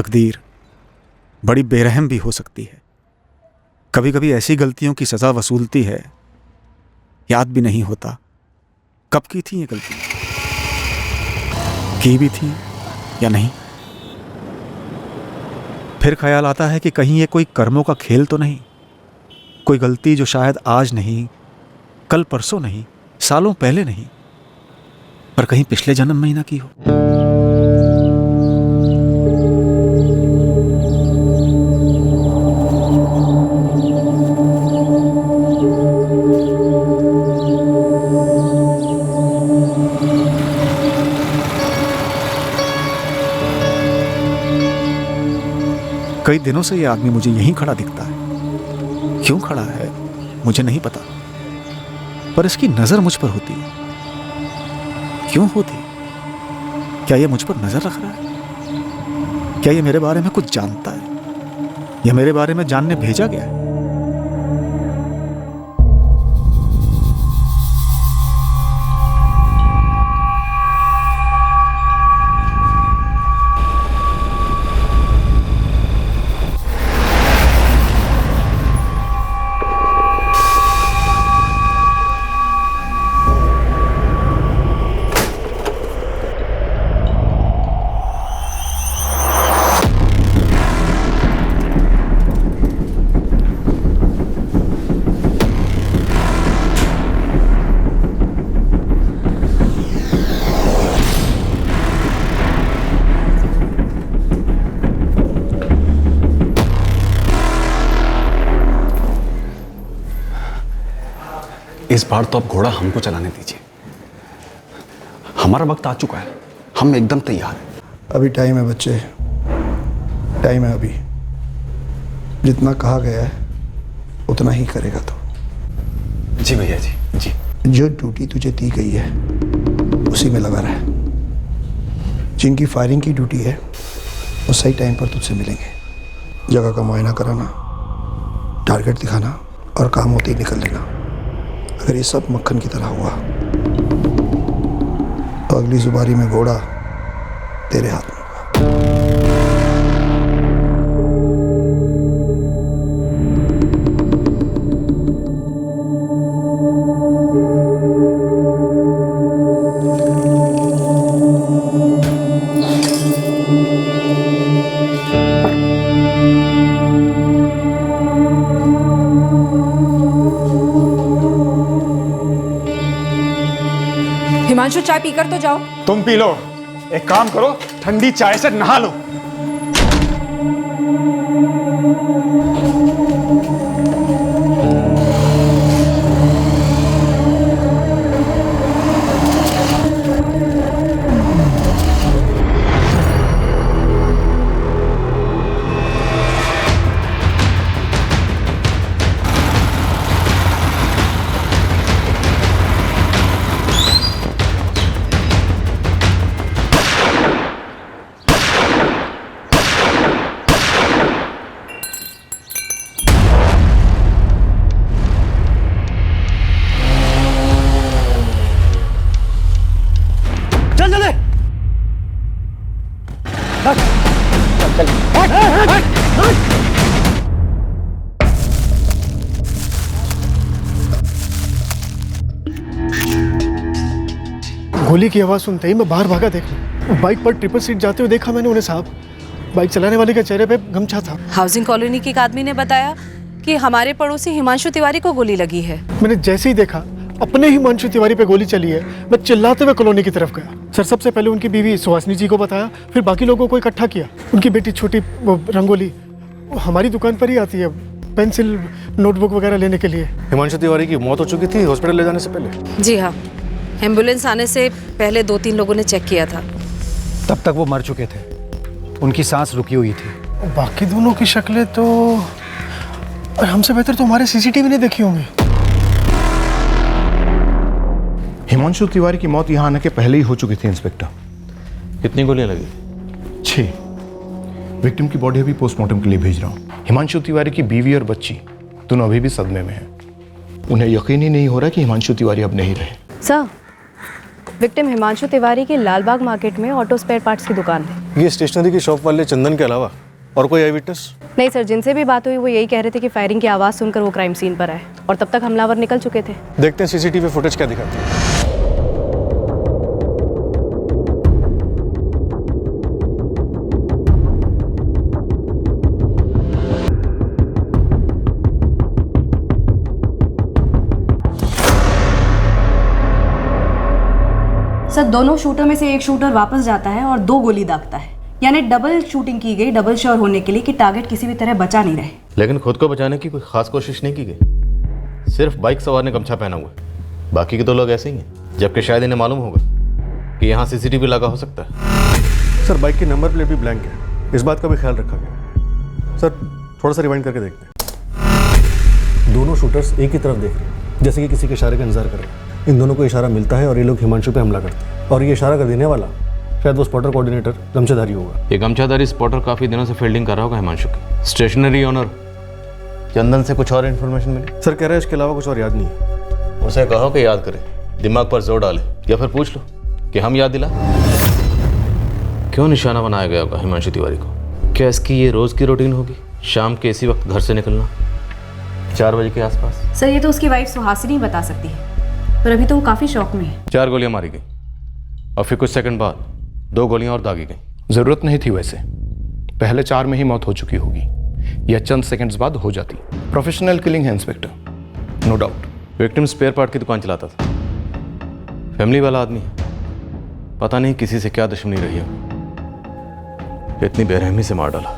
तकदीर बड़ी बेरहम भी हो सकती है। कभी कभी ऐसी गलतियों की सजा वसूलती है, याद भी नहीं होता कब की थी ये गलती, की भी थी या नहीं। फिर ख्याल आता है कि कहीं ये कोई कर्मों का खेल तो नहीं, कोई गलती जो शायद आज नहीं, कल परसों नहीं, सालों पहले नहीं, पर कहीं पिछले जन्म में ही ना की हो। कई दिनों से ये आदमी मुझे यहीं खड़ा दिखता है। क्यों खड़ा है मुझे नहीं पता, पर इसकी नजर मुझ पर होती है। क्यों होती? क्या ये मुझ पर नजर रख रहा है? क्या ये मेरे बारे में कुछ जानता है, या मेरे बारे में जानने भेजा गया है? इस बार तो अब घोड़ा हमको चलाने दीजिए। हमारा वक्त आ चुका है, हम एकदम तैयार हैं। अभी टाइम है बच्चे, टाइम है। अभी जितना कहा गया है उतना ही करेगा तो। जी भैया जी, जी। जो ड्यूटी तुझे दी गई है उसी में लगा रहा है। जिनकी फायरिंग की ड्यूटी है वो सही टाइम पर तुझसे मिलेंगे। जगह का मुआयना कराना, टारगेट दिखाना और काम होते ही निकल लेना। अगर ये सब मक्खन की तरह हुआ तो अगली जुबारी में घोड़ा तेरे हाथ में होगा। हिमांशु, चाय पीकर तो जाओ। तुम पी लो। एक काम करो, ठंडी चाय से नहा लो। गोली की आवाज़ सुनते ही मैं बाहर भागा देखने। बाइक पर ट्रिपल सीट जाते हुए देखा मैंने उन्हें साहब। बाइक चलाने वाले के चेहरे पे गमछा था। हाउसिंग कॉलोनी के एक आदमी ने बताया कि हमारे पड़ोसी हिमांशु तिवारी को गोली लगी है। मैंने जैसे ही देखा अपने हिमांशु तिवारी पे गोली चली है, मैं चिल्लाते हुए कॉलोनी की तरफ गया। सर, सबसे पहले उनकी बीवी सुहासिनी जी को बताया, फिर बाकी लोगों को इकट्ठा किया। उनकी बेटी छोटी रंगोली हमारी दुकान पर ही आती है पेंसिल नोटबुक वगैरह लेने के लिए। हिमांशु तिवारी की मौत हो चुकी थी हॉस्पिटल ले जाने से पहले? जी हाँ, एम्बुलेंस आने से पहले 2-3 लोगों ने चेक किया था। तब तक वो मर चुके थे, उनकी सांस रुकी हुई थी। बाकी दोनों की शक्लें तो हमसे बेहतर तो हमारे सीसीटीवी ने देखी होंगी। हिमांशु तिवारी की मौत यहाँ आने के पहले ही हो चुकी थी इंस्पेक्टर। कितनी गोलियां लगी? 6। विक्टिम की बॉडी अभी पोस्टमार्टम के लिए भेज रहा हूँ। हिमांशु तिवारी की बीवी और बच्ची दोनों अभी भी सदमे में हैं। उन्हें यकीन ही नहीं हो रहा कि हिमांशु तिवारी अब नहीं रहे। सर, विक्टिम हिमांशु तिवारी की लालबाग मार्केट में ऑटो स्पेयर पार्ट्स की दुकान है। ये स्टेशनरी की शॉप वाले चंदन के अलावा और कोई आई विटनेस? नहीं सर, जिनसे भी बात हुई वो यही कह रहे थे कि फायरिंग की आवाज़ सुनकर वो क्राइम सीन पर आए और तब तक हमलावर निकल चुके थे। देखते हैं सीसीटीवी फुटेज क्या दिखाते हैं। सर, दोनों शूटर में से एक शूटर वापस जाता है और 2 गोली दागता है, यानी डबल शूटिंग की गई, डबल श्योर होने के लिए कि टारगेट किसी भी तरह बचा नहीं रहे। लेकिन खुद को बचाने की कोई खास कोशिश नहीं की गई। सिर्फ बाइक सवार ने गमछा पहना हुआ है, बाकी के 2 लोग ऐसे ही हैं। जबकि शायद इन्हें मालूम होगा कि यहाँ सीसीटीवी लगा हो सकता है। सर, बाइक की नंबर प्लेट भी ब्लैंक है, इस बात का भी ख्याल रखा गया। सर, थोड़ा सा रिवाइंड करके देखते हैं। दोनों शूटर्स एक ही तरफ देख रहे हैं, जैसे कि किसी के इशारे का इंतजार कर रहे हैं। इन दोनों को इशारा मिलता है और ये लोग हिमांशु पे हमला करते हैं, और ये इशारा कर देने वाला शायद वो स्पॉटर कोऑर्डिनेटर गमछाधारी होगा। ये गमछाधारी स्पॉटर काफी दिनों से फील्डिंग कर रहा होगा हिमांशु की। स्टेशनरी ओनर चंदन से कुछ और इन्फॉर्मेशन मिली? सर, कह रहा है इसके अलावा कुछ और याद नहीं है। उसे कहो कि याद करे, दिमाग पर जोर डाले, या फिर पूछ लो कि हम याद दिला। क्यों निशाना बनाया गया होगा हिमांशु तिवारी को? क्या इसकी ये रोज की रूटीन होगी, शाम के इसी वक्त घर से निकलना 4 बजे के आसपास? सर, ये तो उसकी वाइफ सुहासिनी बता सकती है, पर अभी तो वो काफी शौक में है। 4 गोलियां मारी गई और फिर कुछ सेकंड बाद 2 गोलियां और दागी गई। ज़रूरत नहीं थी वैसे, पहले 4 में ही मौत हो चुकी होगी, या चंद सेकंड्स बाद हो जाती। प्रोफेशनल किलिंग है inspector, no doubt. Victim spare part की दुकान चलाता था, फैमिली वाला आदमी है। पता नहीं किसी से क्या दुश्मनी रही है, इतनी बेरहमी से मार डाला।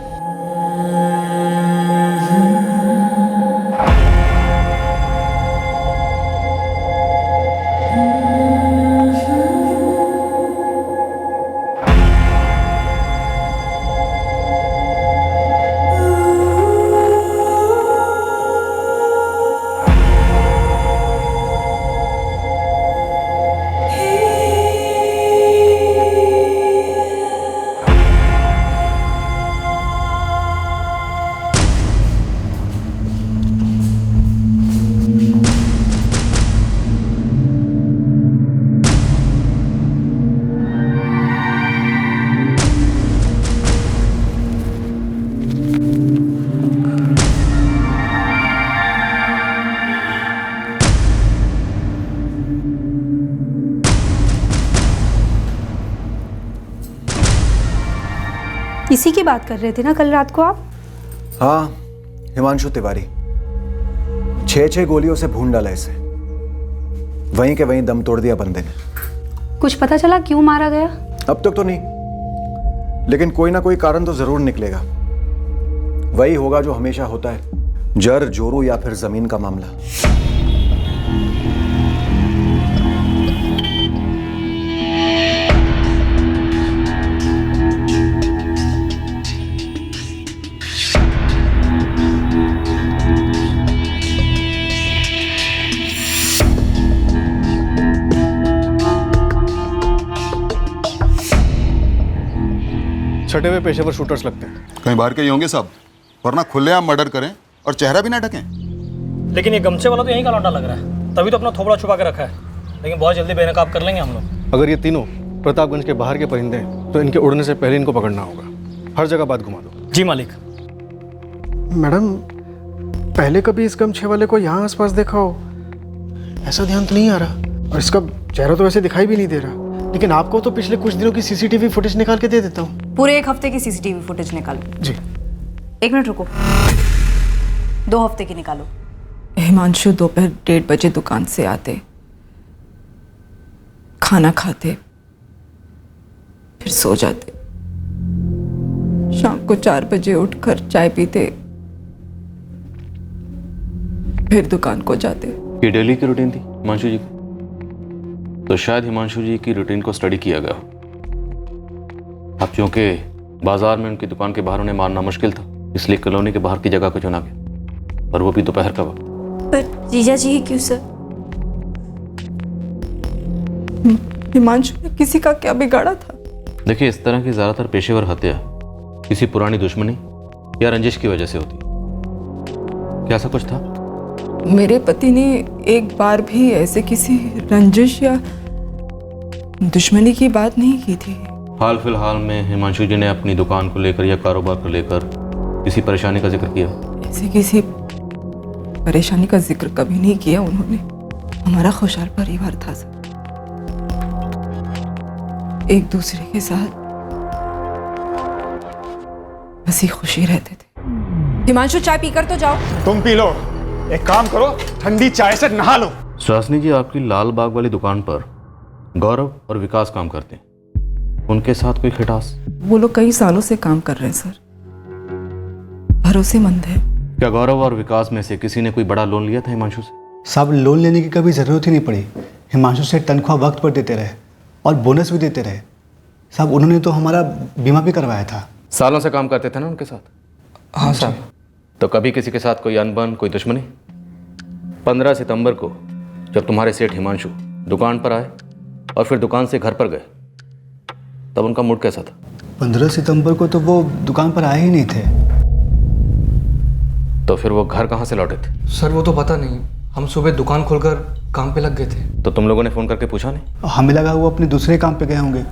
इसी की बात कर रहे थे ना कल रात को आप? हाँ, हिमांशु तिवारी। 6 गोलियों से भून डाला इसे, वहीं के वहीं दम तोड़ दिया बंदे ने। कुछ पता चला क्यों मारा गया? अब तक तो नहीं, लेकिन कोई ना कोई कारण तो जरूर निकलेगा। वही होगा जो हमेशा होता है, जर जोरू या फिर जमीन का मामला। छठे हुए पेशेवर शूटर्स लगते हैं। कहीं बाहर के ही होंगे सब, वरना खुलेआम मर्डर करें और चेहरा भी ना ढकें। लेकिन ये गमछे वाला तो यहीं का लौंडा लग रहा है, तभी तो अपना थोबड़ा छुपा के रखा है। लेकिन बहुत जल्दी बेनकाब कर लेंगे हम लोग। अगर ये तीनों प्रतापगंज के बाहर के परिंदे हैं तो इनके उड़ने से पहले इनको पकड़ना होगा। हर जगह बात घुमा दो। जी मालिक। मैडम, पहले कभी इस गमछे वाले को यहाँ आसपास देखा हो? ऐसा ध्यान तो नहीं आ रहा, और इसका चेहरा तो वैसे दिखाई भी नहीं दे रहा। लेकिन आपको तो पिछले कुछ दिनों की सीसीटीवी फुटेज निकाल के दे देता हूँ। पूरे 1 हफ्ते की सीसीटीवी फुटेज निकालो। जी। 1 मिनट रुको, 2 हफ्ते की निकालो। हिमांशु दोपहर 1:30 बजे दुकान से आते, खाना खाते, फिर सो जाते। शाम को 4 बजे उठकर चाय पीते, फिर दुकान को जाते। ये डेली की रूटीन थी हिमांशु जी की, तो शायद हिमांशु जी की रूटीन को स्टडी किया गया हो। अब चूंकि बाजार में उनकी दुकान के बाहर उन्हें मारना मुश्किल था, इसलिए कॉलोनी के बाहर की जगह को चुना गया, और वो भी दोपहर का वक्त। पर जीजा जी क्यों सर? हिमांशु ने किसी का क्या बिगाड़ा था? देखिए, इस तरह की ज्यादातर पेशेवर हत्या किसी पुरानी दुश्मनी या रंजिश की वजह से होती। क्या ऐसा कुछ था? मेरे पति ने एक बार भी ऐसे किसी रंजिश या दुश्मनी की बात नहीं की थी। हाल फिलहाल में हिमांशु जी ने अपनी दुकान को लेकर या कारोबार को लेकर किसी परेशानी का जिक्र किया? ऐसे किसी परेशानी का जिक्र कभी नहीं किया उन्होंने। हमारा खुशहाल परिवार था सर, एक दूसरे के साथ हंसी खुशी रहते थे। हिमांशु चाय पीकर तो जाओ। तुम पी लो, एक काम करो ठंडी चाय से नहा लो। सुहासिनी जी, आपकी लाल बाग वाली दुकान पर गौरव और विकास काम करते हैं, उनके साथ कोई खटास? वो लोग कई सालों से काम कर रहे हैं सर, भरोसेमंद है। क्या गौरव और विकास में से किसी ने कोई बड़ा लोन लिया था हिमांशु से? साहब, लोन लेने की कभी ज़रूरत ही नहीं पड़ी। हिमांशु से तनख्वाह वक्त पर देते रहे और बोनस भी देते रहे। साहब, उन्होंने तो हमारा बीमा भी करवाया था। सालों से काम करते थे ना उनके साथ? हाँ साहब। तो कभी किसी के साथ कोई अनबन, कोई दुश्मनी? 15 सितंबर को जब तुम्हारे सेठ हिमांशु दुकान पर आए और फिर दुकान से घर पर गए, तब उनका मूड कैसा था? 15 सितंबर को तो वो दुकान पर आए ही नहीं थे। तो फिर वो घर कहाँ से लौटे थे? सर वो तो पता नहीं, हम सुबह दुकान खोलकर काम पे लग गए थे। तो तुम लोगों ने फ़ोन करके पूछा नहीं? हमें लगा वो अपने दूसरे काम पे गए होंगे,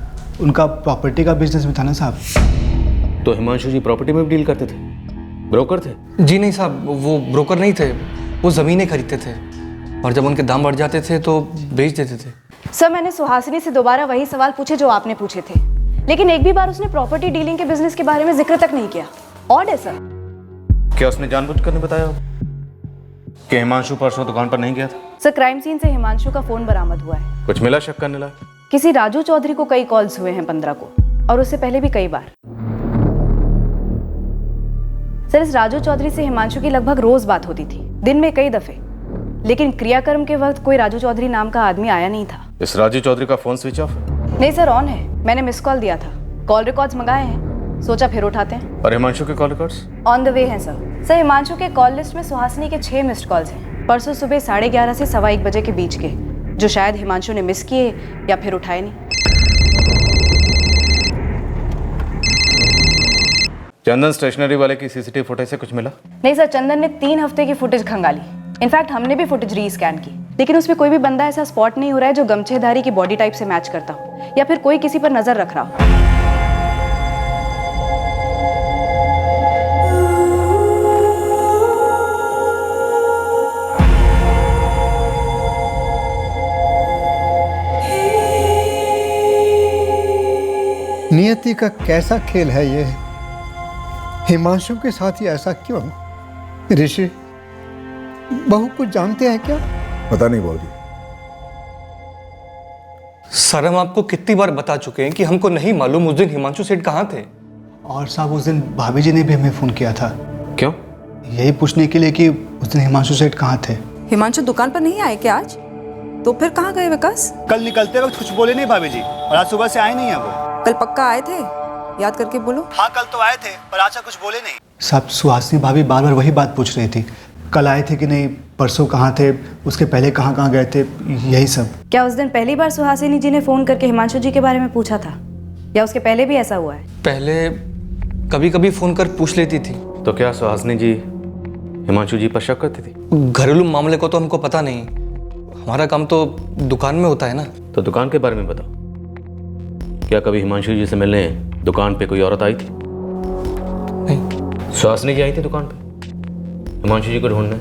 उनका प्रॉपर्टी का बिजनेस भी था ना साहब। तो हिमांशु जी प्रॉपर्टी में भी डील करते थे? ब्रोकर थे? जी नहीं साहब, वो ब्रोकर नहीं थे, वो ज़मीनें खरीदते थे और जब उनके दाम बढ़ जाते थे तो बेच देते थे। सर, मैंने सुहासिनी से दोबारा वही सवाल पूछे जो आपने पूछे थे, लेकिन एक भी बार उसने प्रॉपर्टी डीलिंग के बिजनेस के बारे में जिक्र तक नहीं किया। ऑड है सर। क्या उसने जानबूझकर नहीं बताया कि हिमांशु परसों दुकान पर नहीं गया था? सर, क्राइम सीन से हिमांशु का फोन बरामद हुआ है। कुछ मिला शक करने लायक? किसी राजू चौधरी को कई कॉल्स हुए हैं 15 को, और उससे पहले भी कई बार। सर, इस राजू चौधरी से हिमांशु की लगभग रोज बात होती थी, दिन में कई दफे, लेकिन क्रियाक्रम के वक्त कोई राजू चौधरी नाम का आदमी आया नहीं था। इस राजू चौधरी का फोन स्विच ऑफ? नहीं सर, ऑन है। मैंने मिस कॉल दिया था, कॉल रिकॉर्ड्स मंगाए हैं, सोचा फिर उठाते हैं। और हिमांशु के call records? On the way हैं सर। सर, हिमांशु के कॉल लिस्ट में सुहासिनी के 6 मिस्ड कॉल्स हैं, परसों सुबह 11:30 से 1:15 बजे के बीच के, जो शायद हिमांशु ने मिस किए या फिर उठाए नहीं। चंदन स्टेशनरी वाले की सीसीटीवी फुटेज से कुछ मिला? नहीं सर, चंदन ने 3 हफ्ते की फुटेज खंगाली। इनफैक्ट हमने भी फुटेज रीस्कैन की, लेकिन उसमें कोई भी बंदा ऐसा स्पॉट नहीं हो रहा है जो गमछेधारी की बॉडी टाइप से मैच करता हो या फिर कोई किसी पर नजर रख रहा हो। नियति का कैसा खेल है ये? हिमांशु के साथ ही ऐसा क्यों? ऋषि, बहू कुछ जानते हैं क्या? पता नहीं बाबूजी। सर, हम आपको कितनी बार बता चुके हैं कि हमको नहीं मालूम उस दिन हिमांशु सेठ कहाँ थे। और साहब, उस दिन भाभी जी ने भी हमें फ़ोन किया था। क्यों? यही पूछने के लिए कि उस दिन हिमांशु सेठ कहाँ थे। हिमांशु दुकान पर नहीं आए क्या आज? तो फिर कहाँ गए विकास? कल निकलते वक्त कुछ बोले नहीं भाभी जी, और आज सुबह से आए नहीं है वो। कल पक्का आए थे? याद करके बोलो। हाँ, कल तो आए थे, पर आज कुछ बोले नहीं। साहब, सुहासिनी भाभी बार बार वही बात पूछ रही थी, कल आए थे कि नहीं, परसों कहाँ थे, उसके पहले कहाँ कहाँ गए थे, यही सब। क्या उस दिन पहली बार सुहासिनी जी ने फोन करके हिमांशु जी के बारे में पूछा था, या उसके पहले भी ऐसा हुआ है? पहले कभी कभी फ़ोन कर पूछ लेती थी। तो क्या सुहासिनी जी हिमांशु जी पर शक करती थी? घरेलू मामले को तो हमको पता नहीं, हमारा काम तो दुकान में होता है ना। तो दुकान के बारे में बताओ, क्या कभी हिमांशु जी से मिलने दुकान पे कोई औरत आई थी? नहीं। सुहासिनी जी आई थी दुकान पे हिमांशु जी को ढूंढने,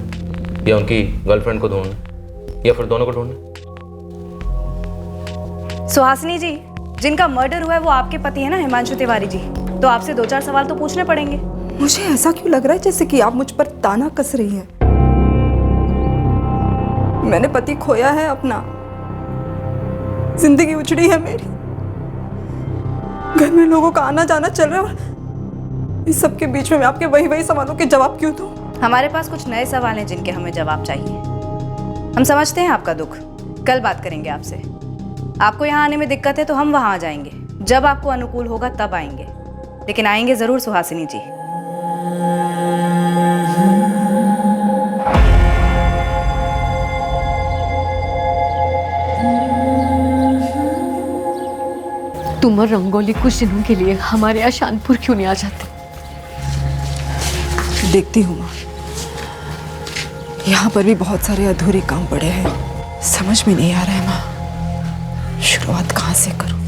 या उनकी गर्लफ्रेंड को ढूंढने, या फिर दोनों को ढूंढने? सुहासिनी जी, जिनका मर्डर हुआ है वो आपके पति है ना, हिमांशु तिवारी जी, तो आपसे 2-4 सवाल तो पूछने पड़ेंगे। मुझे ऐसा क्यों लग रहा है जैसे कि आप मुझ पर ताना कस रही हैं? मैंने पति खोया है अपना, जिंदगी उजड़ी है मेरी, घर में लोगों का आना जाना चल रहा है, इस सब के बीच में मैं आपके वही सवालों के जवाब क्यों दूं? हमारे पास कुछ नए सवाल हैं जिनके हमें जवाब चाहिए। हम समझते हैं आपका दुख, कल बात करेंगे आपसे। आपको यहाँ आने में दिक्कत है तो हम वहाँ आ जाएंगे, जब आपको अनुकूल होगा तब आएंगे, लेकिन आएंगे जरूर सुहासिनी जी। तुम और रंगोली कुछ दिनों के लिए हमारे यहाँ शानपुर क्यों नहीं आ जाते? देखती हूँ माँ, यहाँ पर भी बहुत सारे अधूरे काम पड़े हैं, समझ में नहीं आ रहा है माँ। शुरुआत कहाँ से करूं?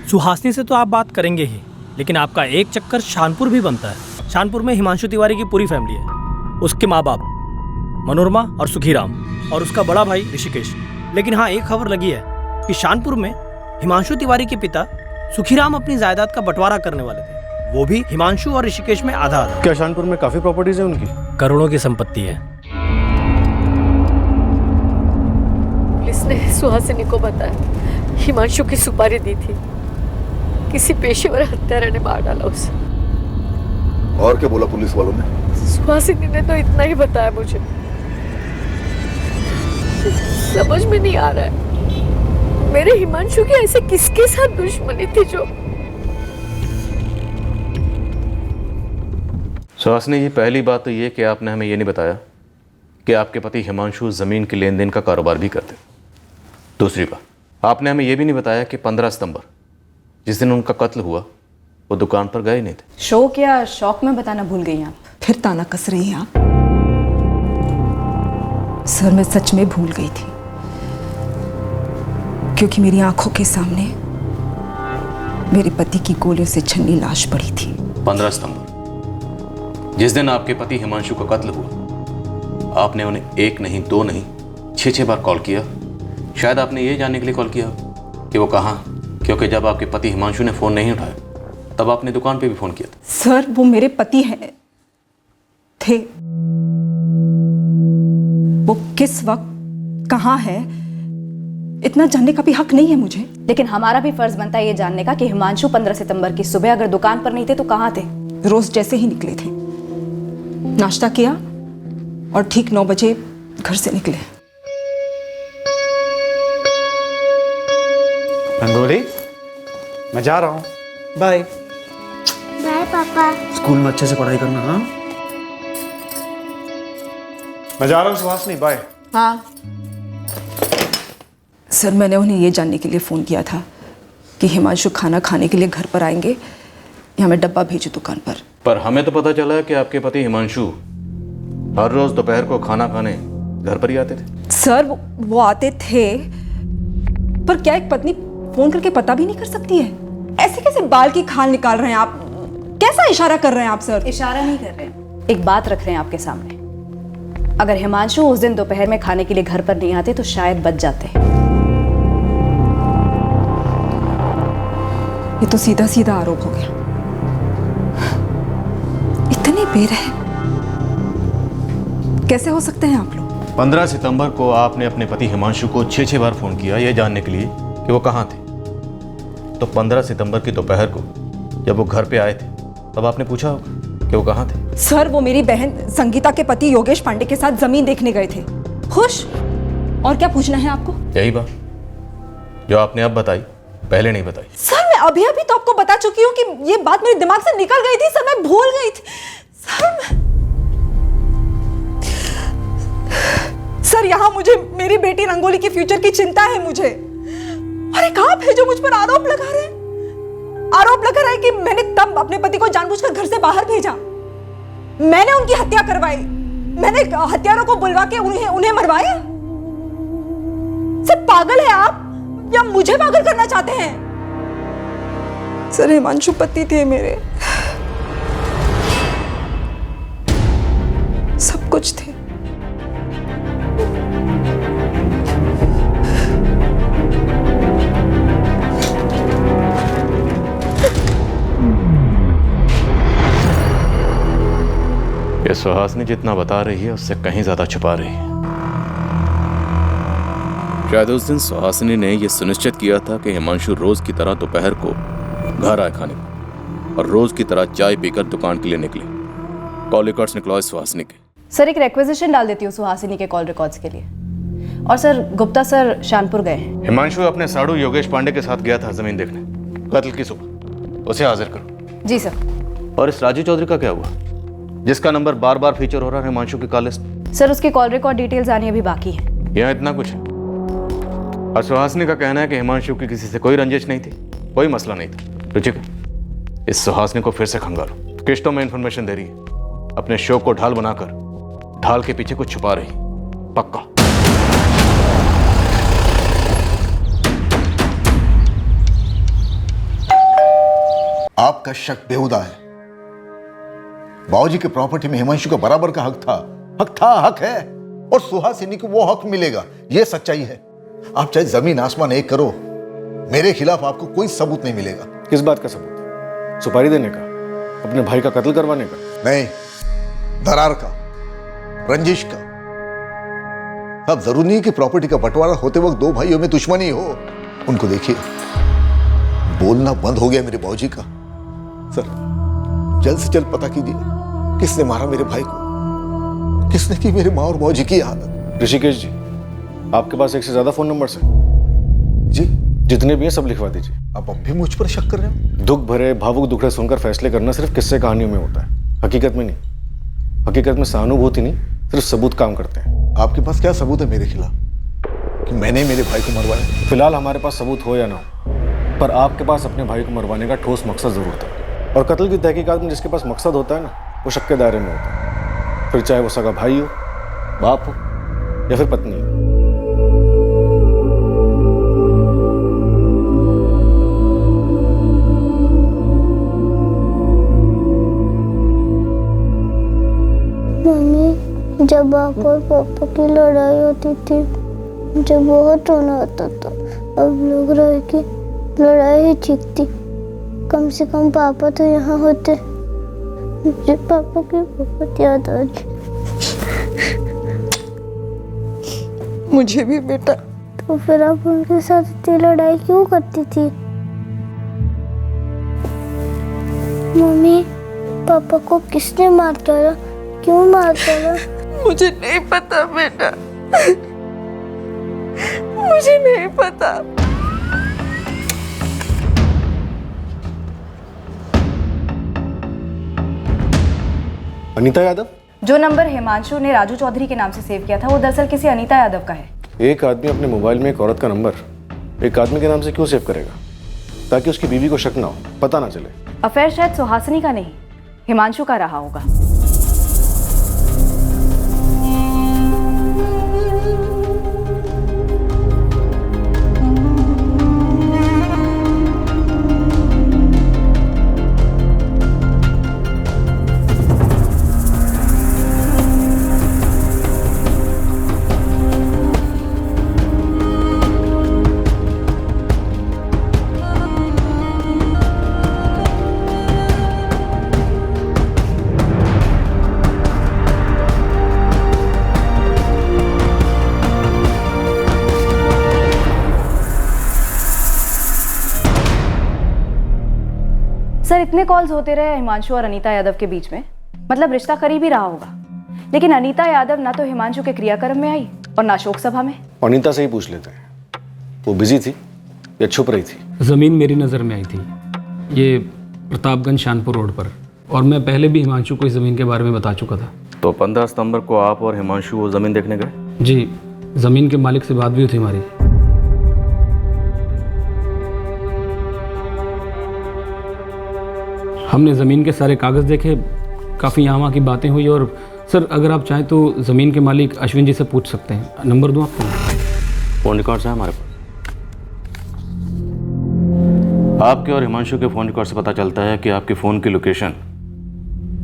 सुहासिनी से तो आप बात करेंगे ही, लेकिन आपका एक चक्कर शानपुर भी बनता है। शानपुर में हिमांशु तिवारी की पूरी फैमिली है, उसके माँ बाप मनोरमा और सुखीराम और उसका बड़ा भाई ऋषिकेश। लेकिन हाँ, एक खबर लगी है कि शानपुर में हिमांशु तिवारी के पिता सुखीराम अपनी जायदाद का बंटवारा करने वाले थे, वो भी हिमांशु और ऋषिकेश में आधा आधा। क्या शानपुर में काफी प्रॉपर्टीज है उनकी? करोड़ों की संपत्ति है। पुलिस ने सुहासिनी को बताया हिमांशु की सुपारी दी थी, किसी पेशेवर हत्यारे ने मार डाला उसे। और क्या बोला पुलिस वालों ने? सुहासिनी ने तो इतना ही बताया मुझे। समझ में नहीं आ रहा है मेरे हिमांशु की ऐसे किसके साथ दुश्मनी थी जो। सुहासिनी जी, पहली बात तो ये कि आपने हमें ये नहीं बताया कि आपके पति हिमांशु जमीन के लेन देन का कारोबार भी करते। दूसरी बात, आपने हमें ये भी नहीं बताया कि 15 सितंबर जिस दिन उनका कत्ल हुआ वो दुकान पर गए नहीं थे। शौक या शौक में बताना भूल गई आप? फिर ताना कस रही हैं आप? सर, मैं सच में भूल गई थी, क्योंकि मेरी आंखों के सामने मेरे पति की गोलियों से छन्नी लाश पड़ी थी। 15 सितंबर जिस दिन आपके पति हिमांशु का कत्ल हुआ, आपने उन्हें 1 नहीं 2 नहीं 6 बार कॉल किया। शायद आपने ये जानने के लिए कॉल किया कि वो कहाँ, क्योंकि जब आपके पति हिमांशु ने फ़ोन नहीं उठाया तब आपने दुकान पे भी फ़ोन किया था। सर, वो मेरे पति हैं थे। वो किस वक्त कहाँ है इतना जानने का भी हक नहीं है मुझे। लेकिन हमारा भी फर्ज बनता है ये जानने का कि हिमांशु 15 सितंबर की सुबह अगर दुकान पर नहीं थे तो कहाँ थे? रोज जैसे ही निकले थे, नाश्ता किया और ठीक 9 बजे घर से निकले। रंगोली, मैं जा रहा हूँ। बाय बाय पापा। स्कूल में अच्छे से पढ़ाई करना। हाँ, मैं जा रहा हूँ सुहासिनी, बाय। हाँ सर, मैंने उन्हें ये जानने के लिए फ़ोन किया था कि हिमांशु खाना खाने के लिए घर पर आएंगे या मैं डब्बा भेजूं दुकान पर हमें तो पता चला है कि आपके पति हिमांशु हर रोज दोपहर को खाना खाने घर पर ही आते थे। सर, वो आते थे, पर क्या एक पत्नी फोन करके पता भी नहीं कर सकती है? ऐसे कैसे बाल की खाल निकाल रहे हैं आप? कैसा इशारा कर रहे हैं आप सर? इशारा नहीं कर रहे हैं, एक बात रख रहे हैं आपके सामने। अगर हिमांशु उस दिन दोपहर में खाने के लिए घर पर नहीं आते तो शायद बच जाते। ये तो सीधा सीधा आरोप हो गया। इतने बेरहम कैसे हो सकते हैं आप लोग? 15 सितंबर को आपने अपने पति हिमांशु को 6 बार फोन किया यह जानने के लिए कि वो कहाँ थे। तो 15 सितंबर की दोपहर को जब वो घर पे आए थे तब आपने पूछा होगा कि वो कहाँ थे। सर, वो मेरी बहन संगीता के पति योगेश पांडे के साथ जमीन देखने गए थे। खुश? और क्या पूछना है आपको? यही बात जो आपने अब बताई, पहले नहीं बताई। सर, मैं अभी अभी तो आपको बता चुकी हूँ कि ये बात मेरे दिमाग से निकल गई थी सर, मैं भूल गई थी सर, यहाँ मुझे मेरी बेटी रंगोली के फ्यूचर की चिंता है मुझे। और एक आप है जो मुझ पर आरोप लगा रहे हैं। आरोप लगा रहा है कि मैंने तब अपने पति को जानबूझकर घर से बाहर भेजा, मैंने उनकी हत्या करवाई, मैंने हत्यारों को बुलवा के उन्हें मरवाया। सर, पागल है आप या मुझे पागल करना चाहते हैं? सर, हिमांशु पति थे मेरे, सब कुछ थे। ये सुहासिनी जितना बता रही है उससे कहीं ज्यादा छुपा रही है। शायद उस दिन सुहासिनी ने यह सुनिश्चित किया था कि हिमांशु रोज की तरह दोपहर को घर आए खाने को और रोज की तरह चाय पीकर दुकान के लिए निकले। कॉल रिकॉर्ड्स निकलवाए सुहासिनी के। सर, एक रिक्वेजिशन डाल देती हूँ सुहासिनी के कॉल रिकॉर्ड्स के लिए। और सर, गुप्ता सर शानपुर गए हैं। हिमांशु अपने साड़ू योगेश पांडे के साथ गया था जमीन देखने कत्ल की सुबह, उसे हाजिर करो। जी सर। और इस राजू चौधरी का क्या हुआ जिसका नंबर बार बार फीचर हो रहा है हिमांशु की कॉल लिस्ट? सर, उसकी कॉल रिकॉर्ड डिटेल्स आनी अभी बाकी है। यहाँ इतना कुछ है? और सुहासिनी का कहना है कि हिमांशु की किसी से कोई रंजिश नहीं थी, कोई मसला नहीं था। रुचिका, इस सुहासिनी को फिर से खंगालो। किश्तों में इंफॉर्मेशन दे रही है, अपने शो को ढाल बनाकर ढाल के पीछे कुछ छुपा रही। पक्का। आपका शक बेहुदा है। बाबूजी के प्रॉपर्टी में हिमांशु का बराबर का हक था, हक है, और सुहासिनी को वो हक मिलेगा, ये सच्चाई है। आप चाहे जमीन आसमान एक करो, मेरे खिलाफ आपको कोई सबूत नहीं मिलेगा। किस बात का सबूत? सुपारी देने का? अपने भाई का कत्ल करवाने का? नहीं, दरार का, रंजिश का। अब जरूरी नहीं कि प्रॉपर्टी का बंटवारा होते वक्त दो भाइयों में दुश्मनी हो। उनको देखिए, बोलना बंद हो गया मेरे बाबूजी का। सर, जल्द से जल्द पता कीजिए किसने मारा मेरे भाई को, किसने की मेरे माँ और बाबूजी की हालत। ऋषिकेश जी, आपके पास एक से ज्यादा फोन नंबर्स हैं? जी, जितने भी हैं सब लिखवा दीजिए। आप अब भी मुझ पर शक कर रहे हो? दुख भरे भावुक दुखड़े सुनकर फैसले करना सिर्फ किस्से कहानियों में होता है, हकीकत में नहीं। हकीकत में सहानुभूति नहीं, सिर्फ सबूत काम करते हैं। आपके पास क्या सबूत है मेरे खिलाफ कि मैंने मेरे भाई को मरवाया? फिलहाल हमारे पास सबूत हो या ना हो, पर आपके पास अपने भाई को मरवाने का ठोस मकसद जरूर था। और कत्ल की तहकीकात में जिसके पास मकसद होता है ना, वो शक के दायरे में होता है, फिर चाहे वो सगा भाई हो, बाप हो या फिर पत्नी हो। मम्मी, जब आप और पापा की लड़ाई होती थी मुझे बहुत रोना आता था। अब लोग रहे कि लड़ाई ही ठीक थी, कम से कम पापा तो यहाँ होते। मुझे पापा की बहुत याद आ रही। मुझे भी बेटा। तो फिर आप उनके साथ इतनी लड़ाई क्यों करती थी? मम्मी, पापा को किसने मार डाला? क्यों मार डाला? मुझे नहीं पता बेटा, मुझे नहीं पता। अनीता यादव? जो नंबर हिमांशु ने राजू चौधरी के नाम से सेव किया था वो दरअसल किसी अनीता यादव का है। एक आदमी अपने मोबाइल में एक औरत का नंबर एक आदमी के नाम से क्यों सेव करेगा? ताकि उसकी बीवी को शक ना हो, पता ना चले। अफेयर शायद सुहासिनी का नहीं, हिमांशु का रहा होगा। सर, इतने कॉल्स होते रहे हिमांशु और अनीता यादव के बीच में, मतलब रिश्ता करीब ही रहा होगा। लेकिन अनीता यादव ना तो हिमांशु के क्रियाक्रम में आई और ना शोक सभा में। अनीता से ही पूछ लेते हैं, वो बिजी थी या छुप रही थी? ज़मीन मेरी नज़र में आई थी, ये प्रतापगंज शानपुर रोड पर, और मैं पहले भी हिमांशु को इस ज़मीन के बारे में बता चुका था। तो 15 सितंबर को आप और हिमांशु वो ज़मीन देखने गए? जी, ज़मीन के मालिक से बात भी हुई थी हमारी। हमने ज़मीन के सारे कागज़ देखे, काफ़ी यहाँ वहाँ की बातें हुई। और सर, अगर आप चाहें तो ज़मीन के मालिक अश्विन जी से पूछ सकते हैं। नंबर दूँ आपको? फ़ोन रिकॉर्ड्स हैं हमारे पास। आपके और हिमांशु के फ़ोन रिकॉर्ड से पता चलता है कि आपके फ़ोन की लोकेशन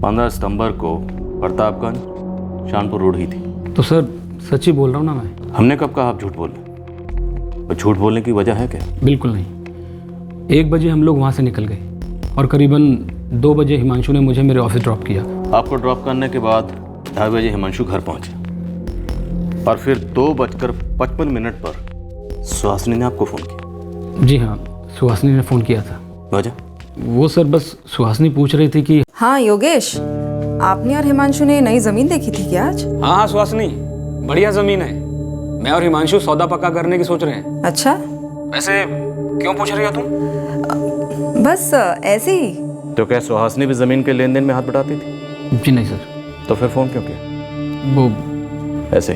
15 सितंबर को प्रतापगंज शानपुर रोड ही थी। तो सर, सच ही बोल रहा हूँ ना मैं। हमने कब कहा आप झूठ बोल रहे? और झूठ बोलने की वजह है क्या? बिल्कुल नहीं। 1 बजे हम लोग वहाँ से निकल गए और करीबन 2 बजे हिमांशु ने मुझे मेरे ऑफिस ड्रॉप किया। आपको ड्रॉप करने के बाद 2:30 बजे हिमांशु घर पहुंचे और फिर 2:55 पर सुहासिनी ने आपको फ़ोन किया। जी हाँ, सुहासिनी ने फ़ोन किया था। वजह? वो सर, बस सुहासिनी पूछ रही थी कि हाँ योगेश, आपने और हिमांशु ने नई जमीन देखी थी क्या आज? हाँ सुहासिनी, बढ़िया ज़मीन है। मैं और हिमांशु सौदा पक्का करने की सोच रहे हैं। अच्छा, वैसे क्यों पूछ रही हो तुम? बस ऐसे ही। तो क्या सुहासिनी भी ज़मीन के लेन देन में हाथ बटाती थी? जी नहीं सर। तो फिर फ़ोन क्यों किया? वो ऐसे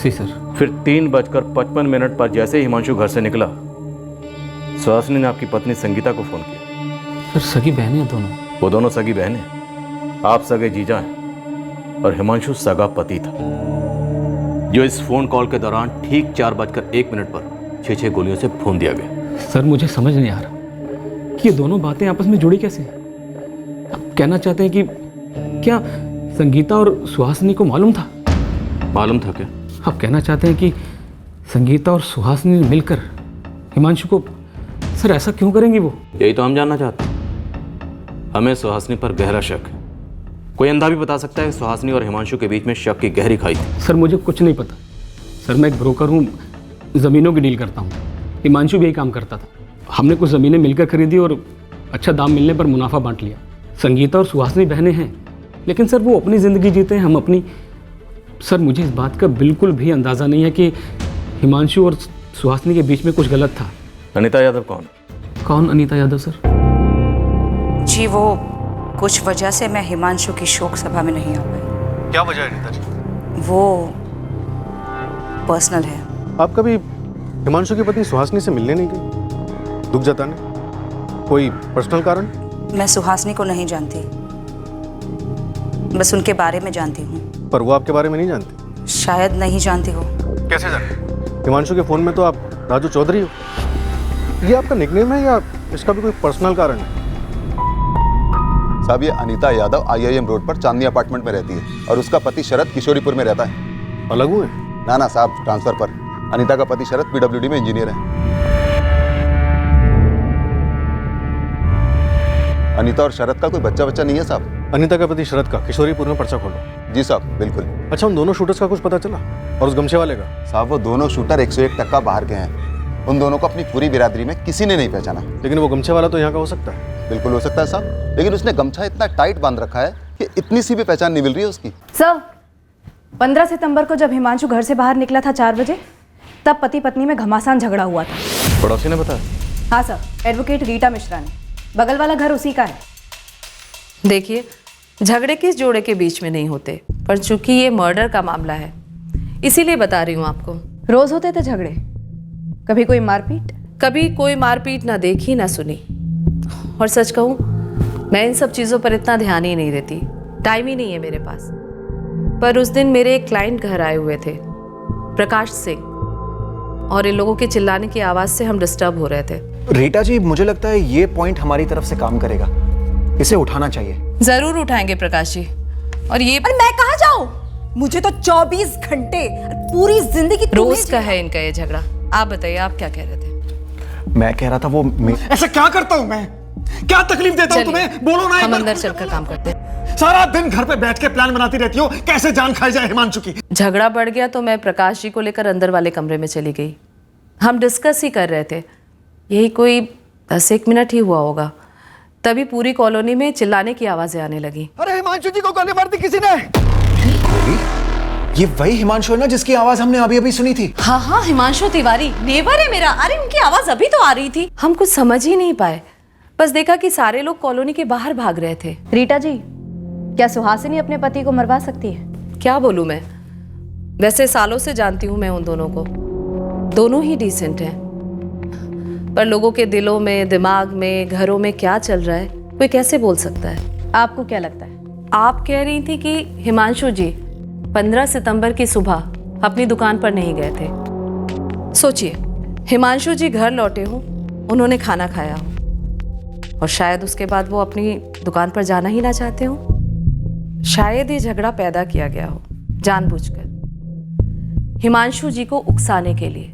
ही सर। फिर 3:55 पर जैसे ही हिमांशु घर से निकला, सुहासिनी ने आपकी पत्नी संगीता को फोन किया। सर सगी बहनें हैं दोनों। वो दोनों सगी बहनें, आप सगे जीजा हैं और हिमांशु सगा पति था, जो इस फोन कॉल के दौरान ठीक 4:01 पर 6 गोलियों से भून दिया गया। सर मुझे समझ नहीं आ रहा कि ये दोनों बातें आपस में जुड़ी कैसे। आप कहना चाहते हैं कि क्या संगीता और सुहासिनी को मालूम था? मालूम था क्या? आप कहना चाहते हैं कि संगीता और सुहासिनी मिलकर हिमांशु को, सर ऐसा क्यों करेंगी वो? यही तो हम जानना चाहते हैं। हमें सुहासिनी पर गहरा शक है। कोई अंधा भी बता सकता है कि सुहासिनी और हिमांशु के बीच में शक की गहरी खाई थी। सर मुझे कुछ नहीं पता। सर मैं एक ब्रोकर हूँ, ज़मीनों की डील करता हूँ। हिमांशु भी यही काम करता था। हमने कुछ ज़मीनें मिलकर खरीदी और अच्छा दाम मिलने पर मुनाफा बांट लिया। संगीता और सुहासिनी बहनें हैं, लेकिन सर वो अपनी ज़िंदगी जीते हैं, हम अपनी। सर मुझे इस बात का बिल्कुल भी अंदाज़ा नहीं है कि हिमांशु और सुहासिनी के बीच में कुछ गलत था। अनीता यादव कौन? कौन अनीता यादव सर? जी वो कुछ वजह से मैं हिमांशु की शोक सभा में नहीं आ पाई। क्या वजह है अनीता जी? वो पर्सनल है। आप कभी हिमांशु की पत्नी सुहासिनी से मिलने नहीं गई, दुख जताने? कोई पर्सनल कारण? मैं सुहासिनी को नहीं जानती, बस उनके बारे में जानती हूँ। पर वो आपके बारे में नहीं जानती? शायद नहीं जानती हो। कैसे जाने? हिमांशु के फोन में तो आप राजू चौधरी हो। ये आपका निकनेम है या इसका भी कोई पर्सनल कारण है? साहब, ये अनीता यादव IIM रोड पर चांदनी अपार्टमेंट में रहती है और उसका पति शरद किशोरीपुर में रहता है। अलग हुए? ना साहब, ट्रांसफर पर। अनीता का पति शरद PWD में इंजीनियर है। अनीता और शरद का कोई बच्चा नहीं है साहब। अनीता का पति शरद का किशोरीपुर में पर्चा खोलो। जी साहब, बिल्कुल। अच्छा, उन दोनों शूटर्स का कुछ पता चला? और उस गमछे वाले का? साहब, वो दोनों शूटर 101% बाहर के हैं। उन दोनों को अपनी पूरी बिरादरी में किसी ने नहीं पहचाना। लेकिन वो गमछे वाला तो यहाँ का हो सकता है। बिल्कुल हो सकता है साहब, लेकिन उसने गमछा इतना टाइट बांध रखा है कि इतनी सी भी पहचान नहीं मिल रही है उसकी। सर 15 सितंबर को जब हिमांशु घर से बाहर निकला था 4 बजे, तब पति पत्नी में घमासान झगड़ा हुआ था। पड़ोसी ने बताया? हाँ सर, एडवोकेट रीटा मिश्रा ने। बगल वाला घर उसी का है। देखिए, झगड़े किस जोड़े के बीच में नहीं होते, पर चूंकि ये मर्डर का मामला है इसीलिए बता रही हूँ आपको। रोज होते थे झगड़े? कभी कोई मारपीट? कभी कोई मारपीट ना देखी ना सुनी। और सच कहूँ, मैं इन सब चीज़ों पर इतना ध्यान ही नहीं देती, टाइम ही नहीं है मेरे पास। पर उस दिन मेरे एक क्लाइंट घर आए हुए थे, प्रकाश सिंह, और इन लोगों के चिल्लाने की आवाज़ से हम डिस्टर्ब हो रहे थे। रीटा जी, मुझे लगता है ये पॉइंट हमारी तरफ से काम करेगा, इसे उठाना चाहिए। जरूर उठाएंगे प्रकाश जी। और ये पर मैं कहाँ जाऊँ? मुझे तो 24 घंटे पूरी जिंदगी रोज का है इनका ये झगड़ा। आप बताइए, आप क्या कह रहे थे? मैं कह रहा था वो ऐसा क्या करता हूँ मैं? क्या तकलीफ देता हूँ तुम्हें? बोलो ना। हम अंदर चलकर काम करते हैं। सारा दिन घर पे बैठ के प्लान बनाती रहती हो कैसे जान खाई जाए हिमांशु की। झगड़ा बढ़ गया तो मैं प्रकाश जी को लेकर अंदर वाले कमरे में चली गई। हम डिस्कस ही कर रहे थे, यही कोई 10-1 मिनट ही हुआ होगा, तभी पूरी कॉलोनी में चिल्लाने की आवाजें आने लगी। अरे हिमांशु जी को गोली मार दी किसी ने। ये वही हिमांशु है ना जिसकी आवाज हमने अभी अभी सुनी थी? हाँ, हिमांशु तिवारी नेबर है मेरा। अरे उनकी आवाज अभी तो आ रही थी। हम कुछ समझ ही नहीं पाए, बस देखा कि सारे लोग कॉलोनी के बाहर भाग रहे थे। रीटा जी, क्या सुहासिनी अपने पति को मरवा सकती है? क्या बोलूं मैं, वैसे सालों से जानती हूं मैं उन दोनों को, दोनों ही डिसेंट हैं, पर लोगों के दिलों में, दिमाग में, घरों में क्या चल रहा है कोई कैसे बोल सकता है? आपको क्या लगता है? आप कह रही थी कि हिमांशु जी 15 सितंबर की सुबह अपनी दुकान पर नहीं गए थे। सोचिए, हिमांशु जी घर लौटे हों, उन्होंने खाना खाया हो, और शायद उसके बाद वो अपनी दुकान पर जाना ही ना चाहते हो। शायद ये झगड़ा पैदा किया गया हो जानबूझकर, हिमांशु जी को उकसाने के लिए,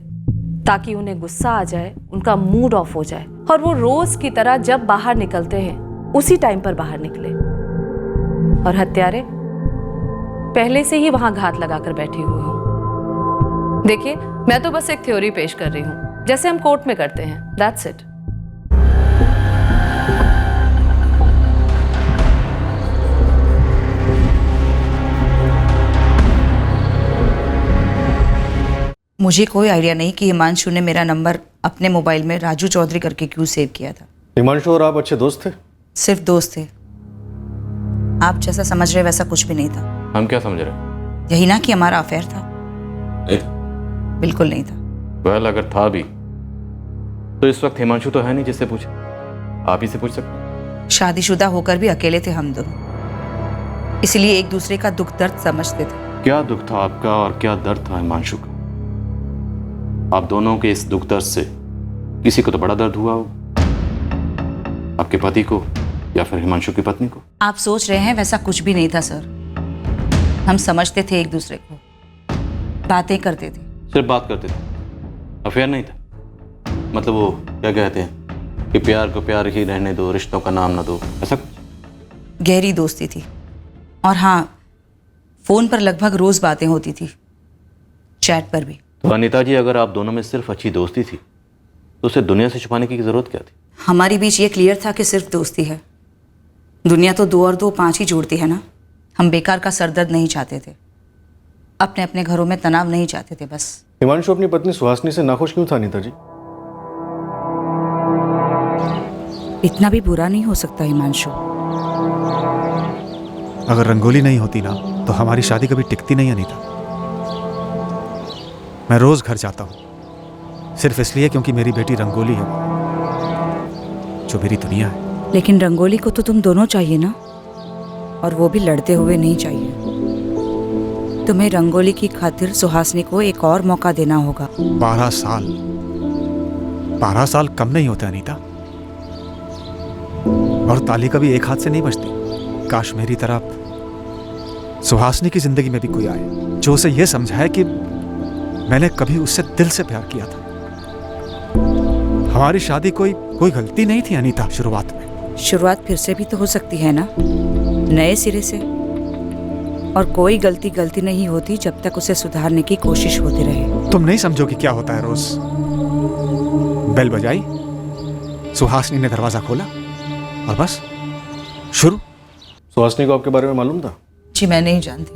ताकि उन्हें गुस्सा आ जाए, उनका मूड ऑफ हो जाए, और वो रोज की तरह जब बाहर निकलते हैं उसी टाइम पर बाहर निकले, और हत्यारे पहले से ही वहां घात लगाकर बैठे हुए हो। देखिए, मैं तो बस एक थ्योरी पेश कर रही हूं, जैसे हम कोर्ट में करते हैं। That's it. मुझे कोई आइडिया नहीं कि हिमांशु ने मेरा नंबर अपने मोबाइल में राजू चौधरी करके क्यों सेव किया था। हिमांशु और आप अच्छे दोस्त थे? सिर्फ दोस्त थे। आप जैसा समझ रहे वैसा कुछ भी नहीं था। हम क्या समझ रहे? यही ना कि हमारा अफेयर था। बिल्कुल नहीं था। वेल, अगर था भी तो इस वक्त हिमांशु तो है नहीं जिससे पूछे, आप ही से पूछ सकते। शादीशुदा होकर भी अकेले थे हम दोनों, इसलिए एक दूसरे का दुख दर्द समझते थे। क्या दुख था आपका और क्या दर्द था हिमांशु का? आप दोनों के इस दुख दर्द से किसी को तो बड़ा दर्द हुआ होगा, आपके पति को या फिर हिमांशु की पत्नी को। आप सोच रहे हैं वैसा कुछ भी नहीं था सर। हम समझते थे एक दूसरे को, बातें करते थे। सिर्फ बात करते थे, अफेयर नहीं था? मतलब वो क्या कहते हैं कि प्यार को प्यार ही रहने दो, रिश्तों का नाम ना दो, ऐसा कुछ? गहरी दोस्ती थी, और हाँ, फोन पर लगभग रोज बातें होती थी, चैट पर भी। तो अनीता जी, अगर आप दोनों में सिर्फ अच्छी दोस्ती थी तो उसे दुनिया से छुपाने की जरूरत क्या थी? हमारे बीच ये क्लियर था कि सिर्फ दोस्ती है। दुनिया तो 2 और 2 5 ही जोड़ती है ना। हम बेकार का सरदर्द नहीं चाहते थे, अपने अपने घरों में तनाव नहीं चाहते थे बस। हिमांशु अपनी पत्नी सुहासिनी से नाखुश क्यों था अनीता जी? इतना भी बुरा नहीं हो सकता हिमांशु। अगर रंगोली नहीं होती ना तो हमारी शादी कभी टिकती नहीं अनीता। मैं रोज घर जाता हूं सिर्फ इसलिए क्योंकि मेरी बेटी रंगोली है, जो मेरी दुनिया है। लेकिन रंगोली को तो तुम दोनों चाहिए ना, और वो भी लड़ते हुए नहीं चाहिए। तुम्हें रंगोली की खातिर सुहासिनी को एक और मौका देना होगा। 12 साल कम नहीं होते अनीता, और ताली कभी एक हाथ से नहीं बजती। काश मेरी तरह सुहासिनी की जिंदगी में भी कोई आए जो उसे यह समझाए कि मैंने कभी उससे दिल से प्यार किया था। हमारी शादी कोई गलती नहीं थी अनीता। शुरुआत फिर से भी तो हो सकती है ना, नए सिरे से। और कोई गलती नहीं होती जब तक उसे सुधारने की कोशिश होती रहे। तुम नहीं समझोगी क्या होता है रोज। बेल बजाई, सुहासिनी ने दरवाजा खोला और बस शुरू। सुहासिनी को आपके बारे में मालूम था? जी मैं नहीं जानती,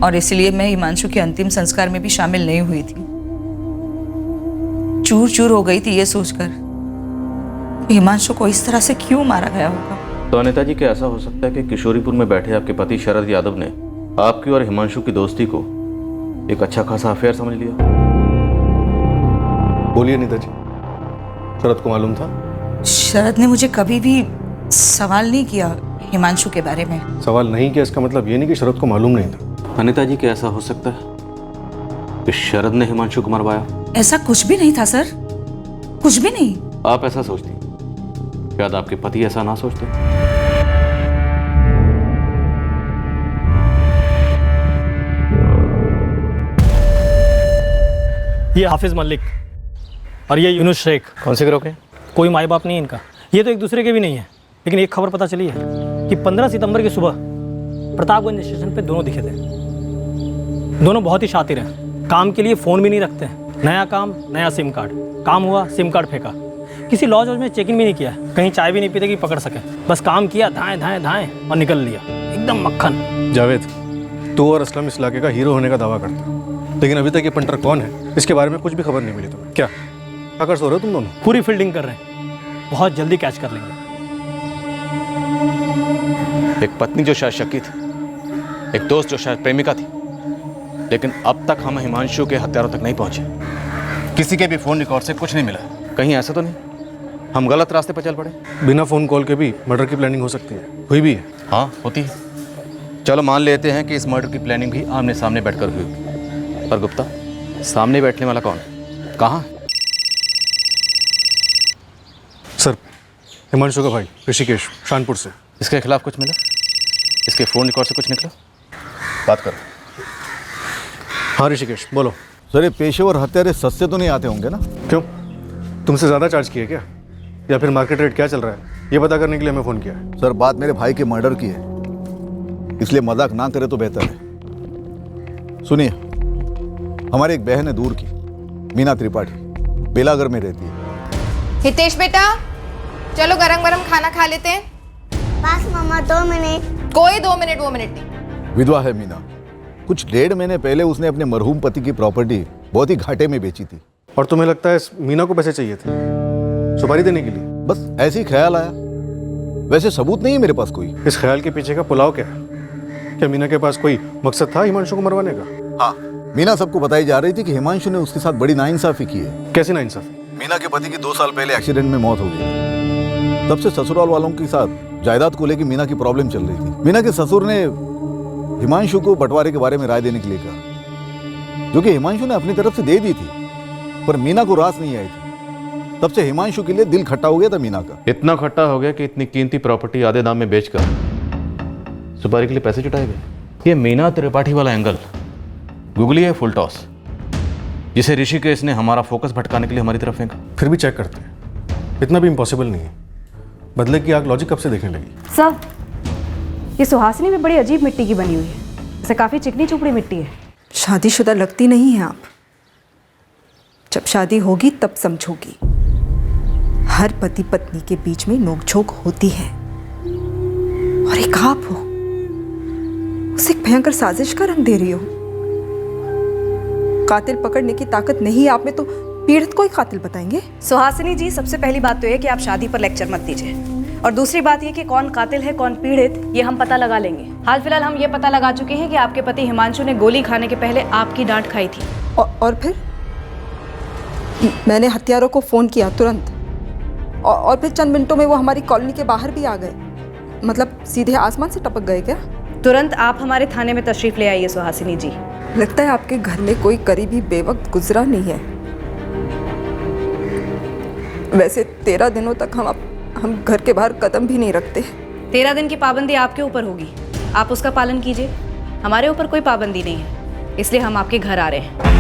और इसलिए मैं हिमांशु के अंतिम संस्कार में भी शामिल नहीं हुई थी। चूर चूर हो गई थी ये सोचकर कि हिमांशु को इस तरह से क्यों मारा गया होगा। तो अनीता जी, क्या ऐसा हो सकता है कि किशोरीपुर में बैठे आपके पति शरद यादव ने आपकी और हिमांशु की दोस्ती को एक अच्छा खासा अफेयर समझ लिया? बोलिए अनीता जी, शरद को मालूम था? शरद ने मुझे कभी भी सवाल नहीं किया हिमांशु के बारे में। सवाल नहीं किया इसका मतलब ये नहीं कि शरद को मालूम नहीं था। अनीता जी, क्या ऐसा हो सकता है कि शरद ने हिमांशु को मरवाया? ऐसा कुछ भी नहीं था सर, कुछ भी नहीं। आप ऐसा सोचती, शायद आपके पति ऐसा ना सोचते। ये हाफिज मलिक और ये यूनुस शेख। कौन से ग्रोह के? कोई माई बाप नहीं इनका, ये तो एक दूसरे के भी नहीं है। लेकिन एक खबर पता चली है कि 15 सितंबर की सुबह प्रतापगंज स्टेशन पे दोनों दिखे थे। दोनों बहुत ही शातिर हैं, काम के लिए फ़ोन भी नहीं रखते हैं। नया काम, नया सिम कार्ड, काम हुआ सिम कार्ड फेंका। किसी लॉज में चेक इन भी नहीं किया, कहीं चाय भी नहीं पीते कि पकड़ सके। बस काम किया, धाएं धाएं धाएं और निकल लिया, एकदम मक्खन। जावेद, तू और असलम इस इलाके का हीरो होने का दावा करता, लेकिन अभी तक ये पंटर कौन है इसके बारे में कुछ भी खबर नहीं मिली तुम्हें। क्या कर सो रहे हो तुम दोनों? पूरी फील्डिंग कर रहे हैं, बहुत जल्दी कैच कर लेंगे। एक पत्नी जो शायद शकी थी, एक दोस्त जो शायद प्रेमिका थी, लेकिन अब तक हम हिमांशु के हत्यारों तक नहीं पहुंचे। किसी के भी फोन रिकॉर्ड से कुछ नहीं मिला। कहीं ऐसा तो नहीं हम गलत रास्ते पर चल पड़े? बिना फोन कॉल के भी मर्डर की प्लानिंग हो सकती है, हुई भी है। हाँ, होती है। चलो मान लेते हैं कि इस मर्डर की प्लानिंग भी आमने सामने बैठकर हुई। पर गुप्ता, सामने बैठने वाला कौन है, कहाँ है? सर, हिमांशु का भाई ऋषिकेश, शानपुर से। इसके खिलाफ कुछ मिला? इसके फोन रिकॉर्ड से कुछ निकला? बात करो। हाँ ऋषिकेश, बोलो। सर, ये पेशेवर हत्यारे सस्ते तो नहीं आते होंगे ना? क्यों, तुमसे ज़्यादा चार्ज किए क्या, या फिर मार्केट रेट क्या चल रहा है ये पता करने के लिए हमें फ़ोन किया है? सर, बात मेरे भाई के मर्डर की है, इसलिए मजाक ना करे तो बेहतर है। सुनिए, हमारी एक बहन है दूर की, मीना त्रिपाठी, बेलागर में रहती है। हितेश बेटा, चलो गरम गरम खाना खा लेते हैं। बस मम्मा 2 मिनट। कोई 2 मिनट वो मिनट नहीं। विधवा है मीना। कुछ 1.5 महीने पहले उसने अपने मरहूम पति की प्रॉपर्टी बहुत ही घाटे में बेची थी। और तुम्हें लगता है मीना को पैसे चाहिए थे सुपारी देने के लिए? बस ऐसे ही ख्याल आया, वैसे सबूत नहीं है मेरे पास कोई। इस ख्याल के पीछे का पुलाव क्या है? क्या मीना के पास कोई मकसद था हिमांशु को मरवाने का? हाँ, मीना सबको बताई जा रही थी कि हिमांशु ने उसके साथ बड़ी नाइंसाफी की है। कैसी नाइंसाफी? मीना के पति की 2 साल पहले एक्सीडेंट में मौत हो गई। तब से ससुराल वालों के साथ जायदाद को लेकर मीना की प्रॉब्लम चल रही थी। मीना के ससुर ने हिमांशु को बंटवारे के बारे में राय देने के लिए कहा, जो कि हिमांशु ने अपनी तरफ से दे दी थी, पर मीना को रास नहीं आई थी। तब से हिमांशु के लिए दिल खट्टा हो गया था मीना का। इतना खट्टा हो गया कि इतनी कीमती प्रॉपर्टी आधे दाम में बेचकर सुपारी के लिए पैसे जुटाए गए। ये मीना त्रिपाठी वाला एंगल गूगली है फुल टॉस, जिसे ऋषिकेश ने हमारा फोकस भटकाने के लिए हमारी तरफ फेंका। फिर भी चेक करते हैं, इतना भी इम्पॉसिबल नहीं है। बदले की आग लॉजिक कब से देखने लगी? सर, ये सुहासिनी भी बड़ी अजीब मिट्टी की बनी हुई है, इसे काफी चिकनी चुपड़ी मिट्टी है। शादीशुदा लगती नहीं है आप। जब शादी होगी तब समझोगी। हर पति पत्नी के बीच में नोकझोंक होती है, और एक आप हो, उसे एक भयंकर साजिश का रंग दे रही हो। कातिल पकड़ने की ताकत नहीं आप में, तो पीड़ित को ही कातिल बताएंगे? सुहासिनी जी, सबसे पहली बात तो ये कि आप शादी पर लेक्चर मत दीजिए, और दूसरी बात ये कि कौन कातिल है कौन पीड़ित, ये हम पता लगा लेंगे। हाल फिलहाल हम ये पता लगा चुके हैं कि आपके पति हिमांशु ने गोली खाने के पहले आपकी डांट खाई थी। और फिर मैंने हत्यारों को फोन किया तुरंत, और फिर चंद मिनटों में वो हमारी कॉलोनी के बाहर भी आ गए। मतलब सीधे आसमान से टपक गए क्या? तुरंत आप हमारे थाने में तशरीफ ले आइए सुहासिनी जी। लगता है आपके घर में कोई करीबी बेवक्त गुजरा नहीं है। वैसे 13 दिनों तक हम घर के बाहर कदम भी नहीं रखते। 13 दिन की पाबंदी आपके ऊपर होगी, आप उसका पालन कीजिए। हमारे ऊपर कोई पाबंदी नहीं है, इसलिए हम आपके घर आ रहे हैं।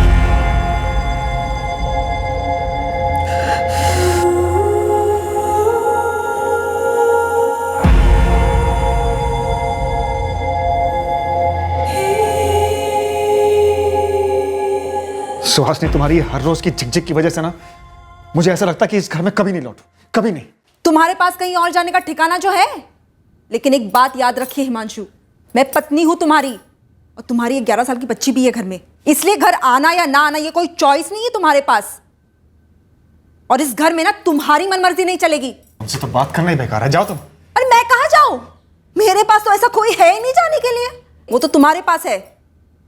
सुहासिनी, तुम्हारी हर रोज की झिकझिक की वजह से ना मुझे ऐसा लगता है कि इस घर में कभी नहीं लौटूं, कभी नहीं। तुम्हारे पास कहीं और जाने का ठिकाना जो है। लेकिन एक बात याद रखिए हिमांशु, मैं पत्नी हूं तुम्हारी, और तुम्हारी 11 साल की बच्ची भी है घर में, इसलिए घर आना या ना आना ये कोई चॉइस नहीं है तुम्हारे पास। और इस घर में ना तुम्हारी मनमर्जी नहीं चलेगी। तुमसे तो बात करना ही बेकार है, जाओ तुम। अरे मैं कहां जाऊं? मेरे पास तो ऐसा कोई है ही नहीं जाने के लिए, वो तो तुम्हारे पास है।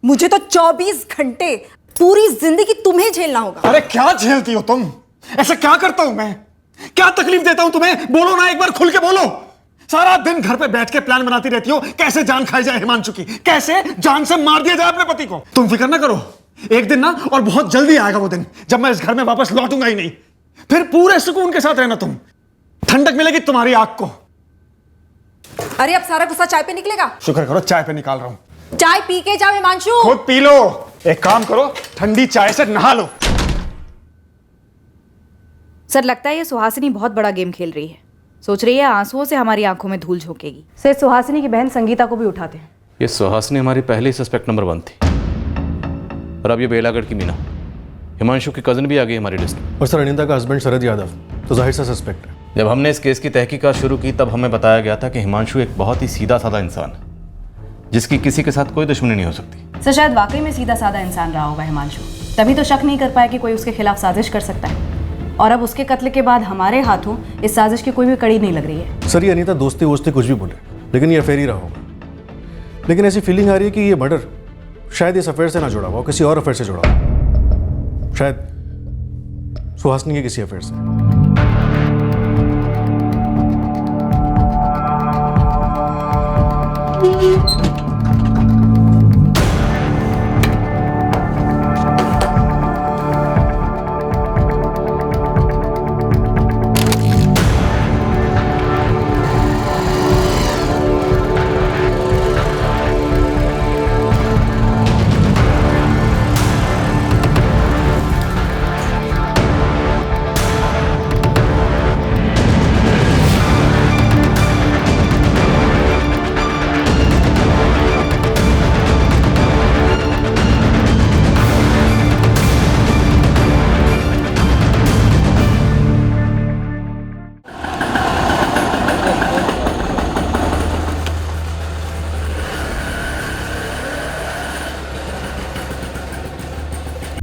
मुझे तो 24 घंटे पूरी जिंदगी तुम्हें झेलना होगा। अरे क्या झेलती हो तुम? ऐसा क्या करता हूं मैं? क्या तकलीफ देता हूं तुम्हें? बोलो ना, एक बार खुल के बोलो। सारा दिन घर पे बैठ के प्लान बनाती रहती हो, कैसे जान खाई जाए हिमांशु की, कैसे जान से मार दिया जाए अपने पति को। तुम फिक्र ना करो, एक दिन ना, और बहुत जल्दी आएगा वो दिन, जब मैं इस घर में वापस लौटूंगा ही नहीं। फिर पूरे सुकून के साथ रहना तुम, ठंडक मिलेगी तुम्हारी आंख को। अरे अब सारा गुस्सा चाय पे निकलेगा? शुक्र करो चाय पे निकाल रहा हूं। चाय पी के जाओ हिमांशु। खुद पी लो। एक काम करो, ठंडी चाय से नहा लो। सर, लगता है ये सुहासिनी बहुत बड़ा गेम खेल रही है। सोच रही है आंसुओं से हमारी आंखों में धूल झोंकेगी। सर, सुहासिनी की बहन संगीता को भी उठाते हैं। ये सुहासिनी हमारी पहली सस्पेक्ट नंबर 1 थी, और अब ये बेलागढ़ की मीना, हिमांशु की कजन भी आ गई हमारी लिस्ट में। और सर, अनिता का हस्बैंड शरद यादव तो जाहिर सा सस्पेक्ट है। जब हमने इस केस की तहकीकात शुरू की तब हमें बताया गया था कि हिमांशु एक बहुत ही सीधा साधा इंसान है, जिसकी किसी के साथ कोई दुश्मनी नहीं हो सकती। सर, शायद वाकई में सीधा साधा इंसान रहा होगा हिमांशु, तभी तो शक नहीं कर पाया कि कोई उसके खिलाफ साजिश कर सकता है। और अब उसके कत्ल के बाद हमारे हाथों इस साजिश की कोई भी कड़ी नहीं लग रही है। सर, ये अनीता दोस्ती वोस्ती कुछ भी बोले, लेकिन ये अफेयर ही रहा होगा। लेकिन ऐसी फीलिंग आ रही है कि ये मर्डर शायद इस अफेयर से ना जुड़ा हुआ, किसी और अफेयर से जुड़ा हुआ, शायद सुहासिनी के किसी अफेयर से।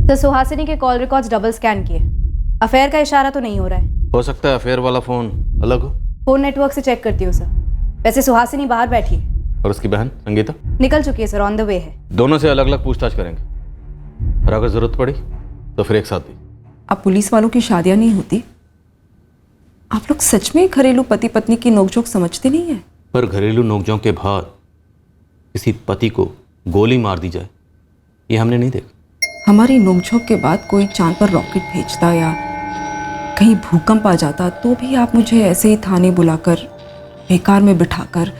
तो सुहासिनी के कॉल रिकॉर्ड्स डबल स्कैन किए, अफेयर का इशारा तो नहीं हो रहा है। हो सकता है अफेयर वाला फोन अलग हो। फोन नेटवर्क से चेक करती हूँ सर। वैसे सुहासिनी बाहर बैठी है। और उसकी बहन संगीता? निकल चुकी है सर, ऑन द वे है। दोनों से अलग अलग पूछताछ करेंगे। और अगर जरूरत पड़ी तो फिर एक साथ भी। अब पुलिस वालों की शादियां नहीं होती। आप लोग सच में घरेलू पति पत्नी की नोकझोंक समझते नहीं है? पर घरेलू नोकझोंक के बाद किसी पति को गोली मार दी जाए, ये हमने नहीं देखा। हमारी नोकझोंक के बाद कोई चांद पर रॉकेट भेजता या कहीं भूकंप आ जाता तो भी आप मुझे ऐसे ही थाने बुलाकर बेकार में बिठाकर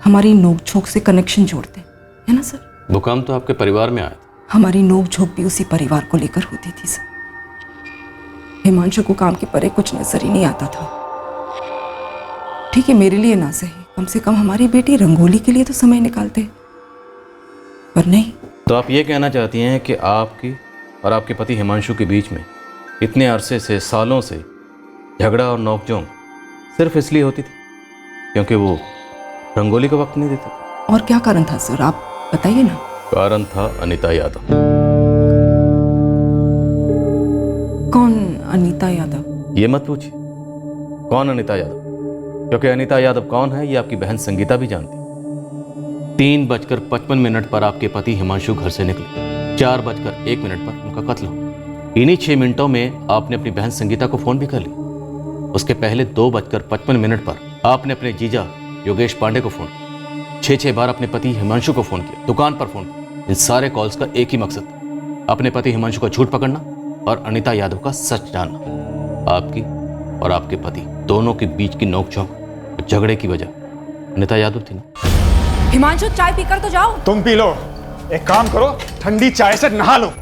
हमारी नोकझोंक से कनेक्शन जोड़ते, है ना सर? भूकंप तो आपके परिवार में आया था। हमारी नोकझोंक भी उसी परिवार को लेकर होती थी सर। हिमांशु को काम के परे कुछ नजर ही नहीं आता था। ठीक है, मेरे लिए ना सही, कम से कम हमारी बेटी रंगोली के लिए तो समय निकालते, पर नहीं। तो आप ये कहना चाहती हैं कि आपकी और आपके पति हिमांशु के बीच में इतने अरसे से, सालों से झगड़ा और नोकझोंक सिर्फ इसलिए होती थी क्योंकि वो रंगोली को वक्त नहीं देते थे? और क्या कारण था सर, आप बताइए ना। कारण था अनीता यादव। कौन अनीता यादव? ये मत पूछिए कौन अनीता यादव, क्योंकि अनीता यादव कौन है ये आपकी बहन संगीता भी जानती। 3:55 पर आपके पति हिमांशु घर से निकले, 4:01 पर उनका कत्ल हुआ। इन्हीं 6 मिनटों में आपने अपनी बहन संगीता को फोन भी कर लिया। उसके पहले 2:55 पर आपने अपने जीजा योगेश पांडे को फोन किया। 6 बार अपने पति हिमांशु को फोन किया, दुकान पर फोन किया। इन सारे कॉल्स का एक ही मकसद था, अपने पति हिमांशु का झूठ पकड़ना और अनीता यादव का सच जानना। आपकी और आपके पति दोनों के बीच की नोकझोंक, झगड़े की वजह अनीता यादव थी ना। हिमांशु चाय पीकर तो जाओ। तुम पी लो, एक काम करो, ठंडी चाय से नहा लो।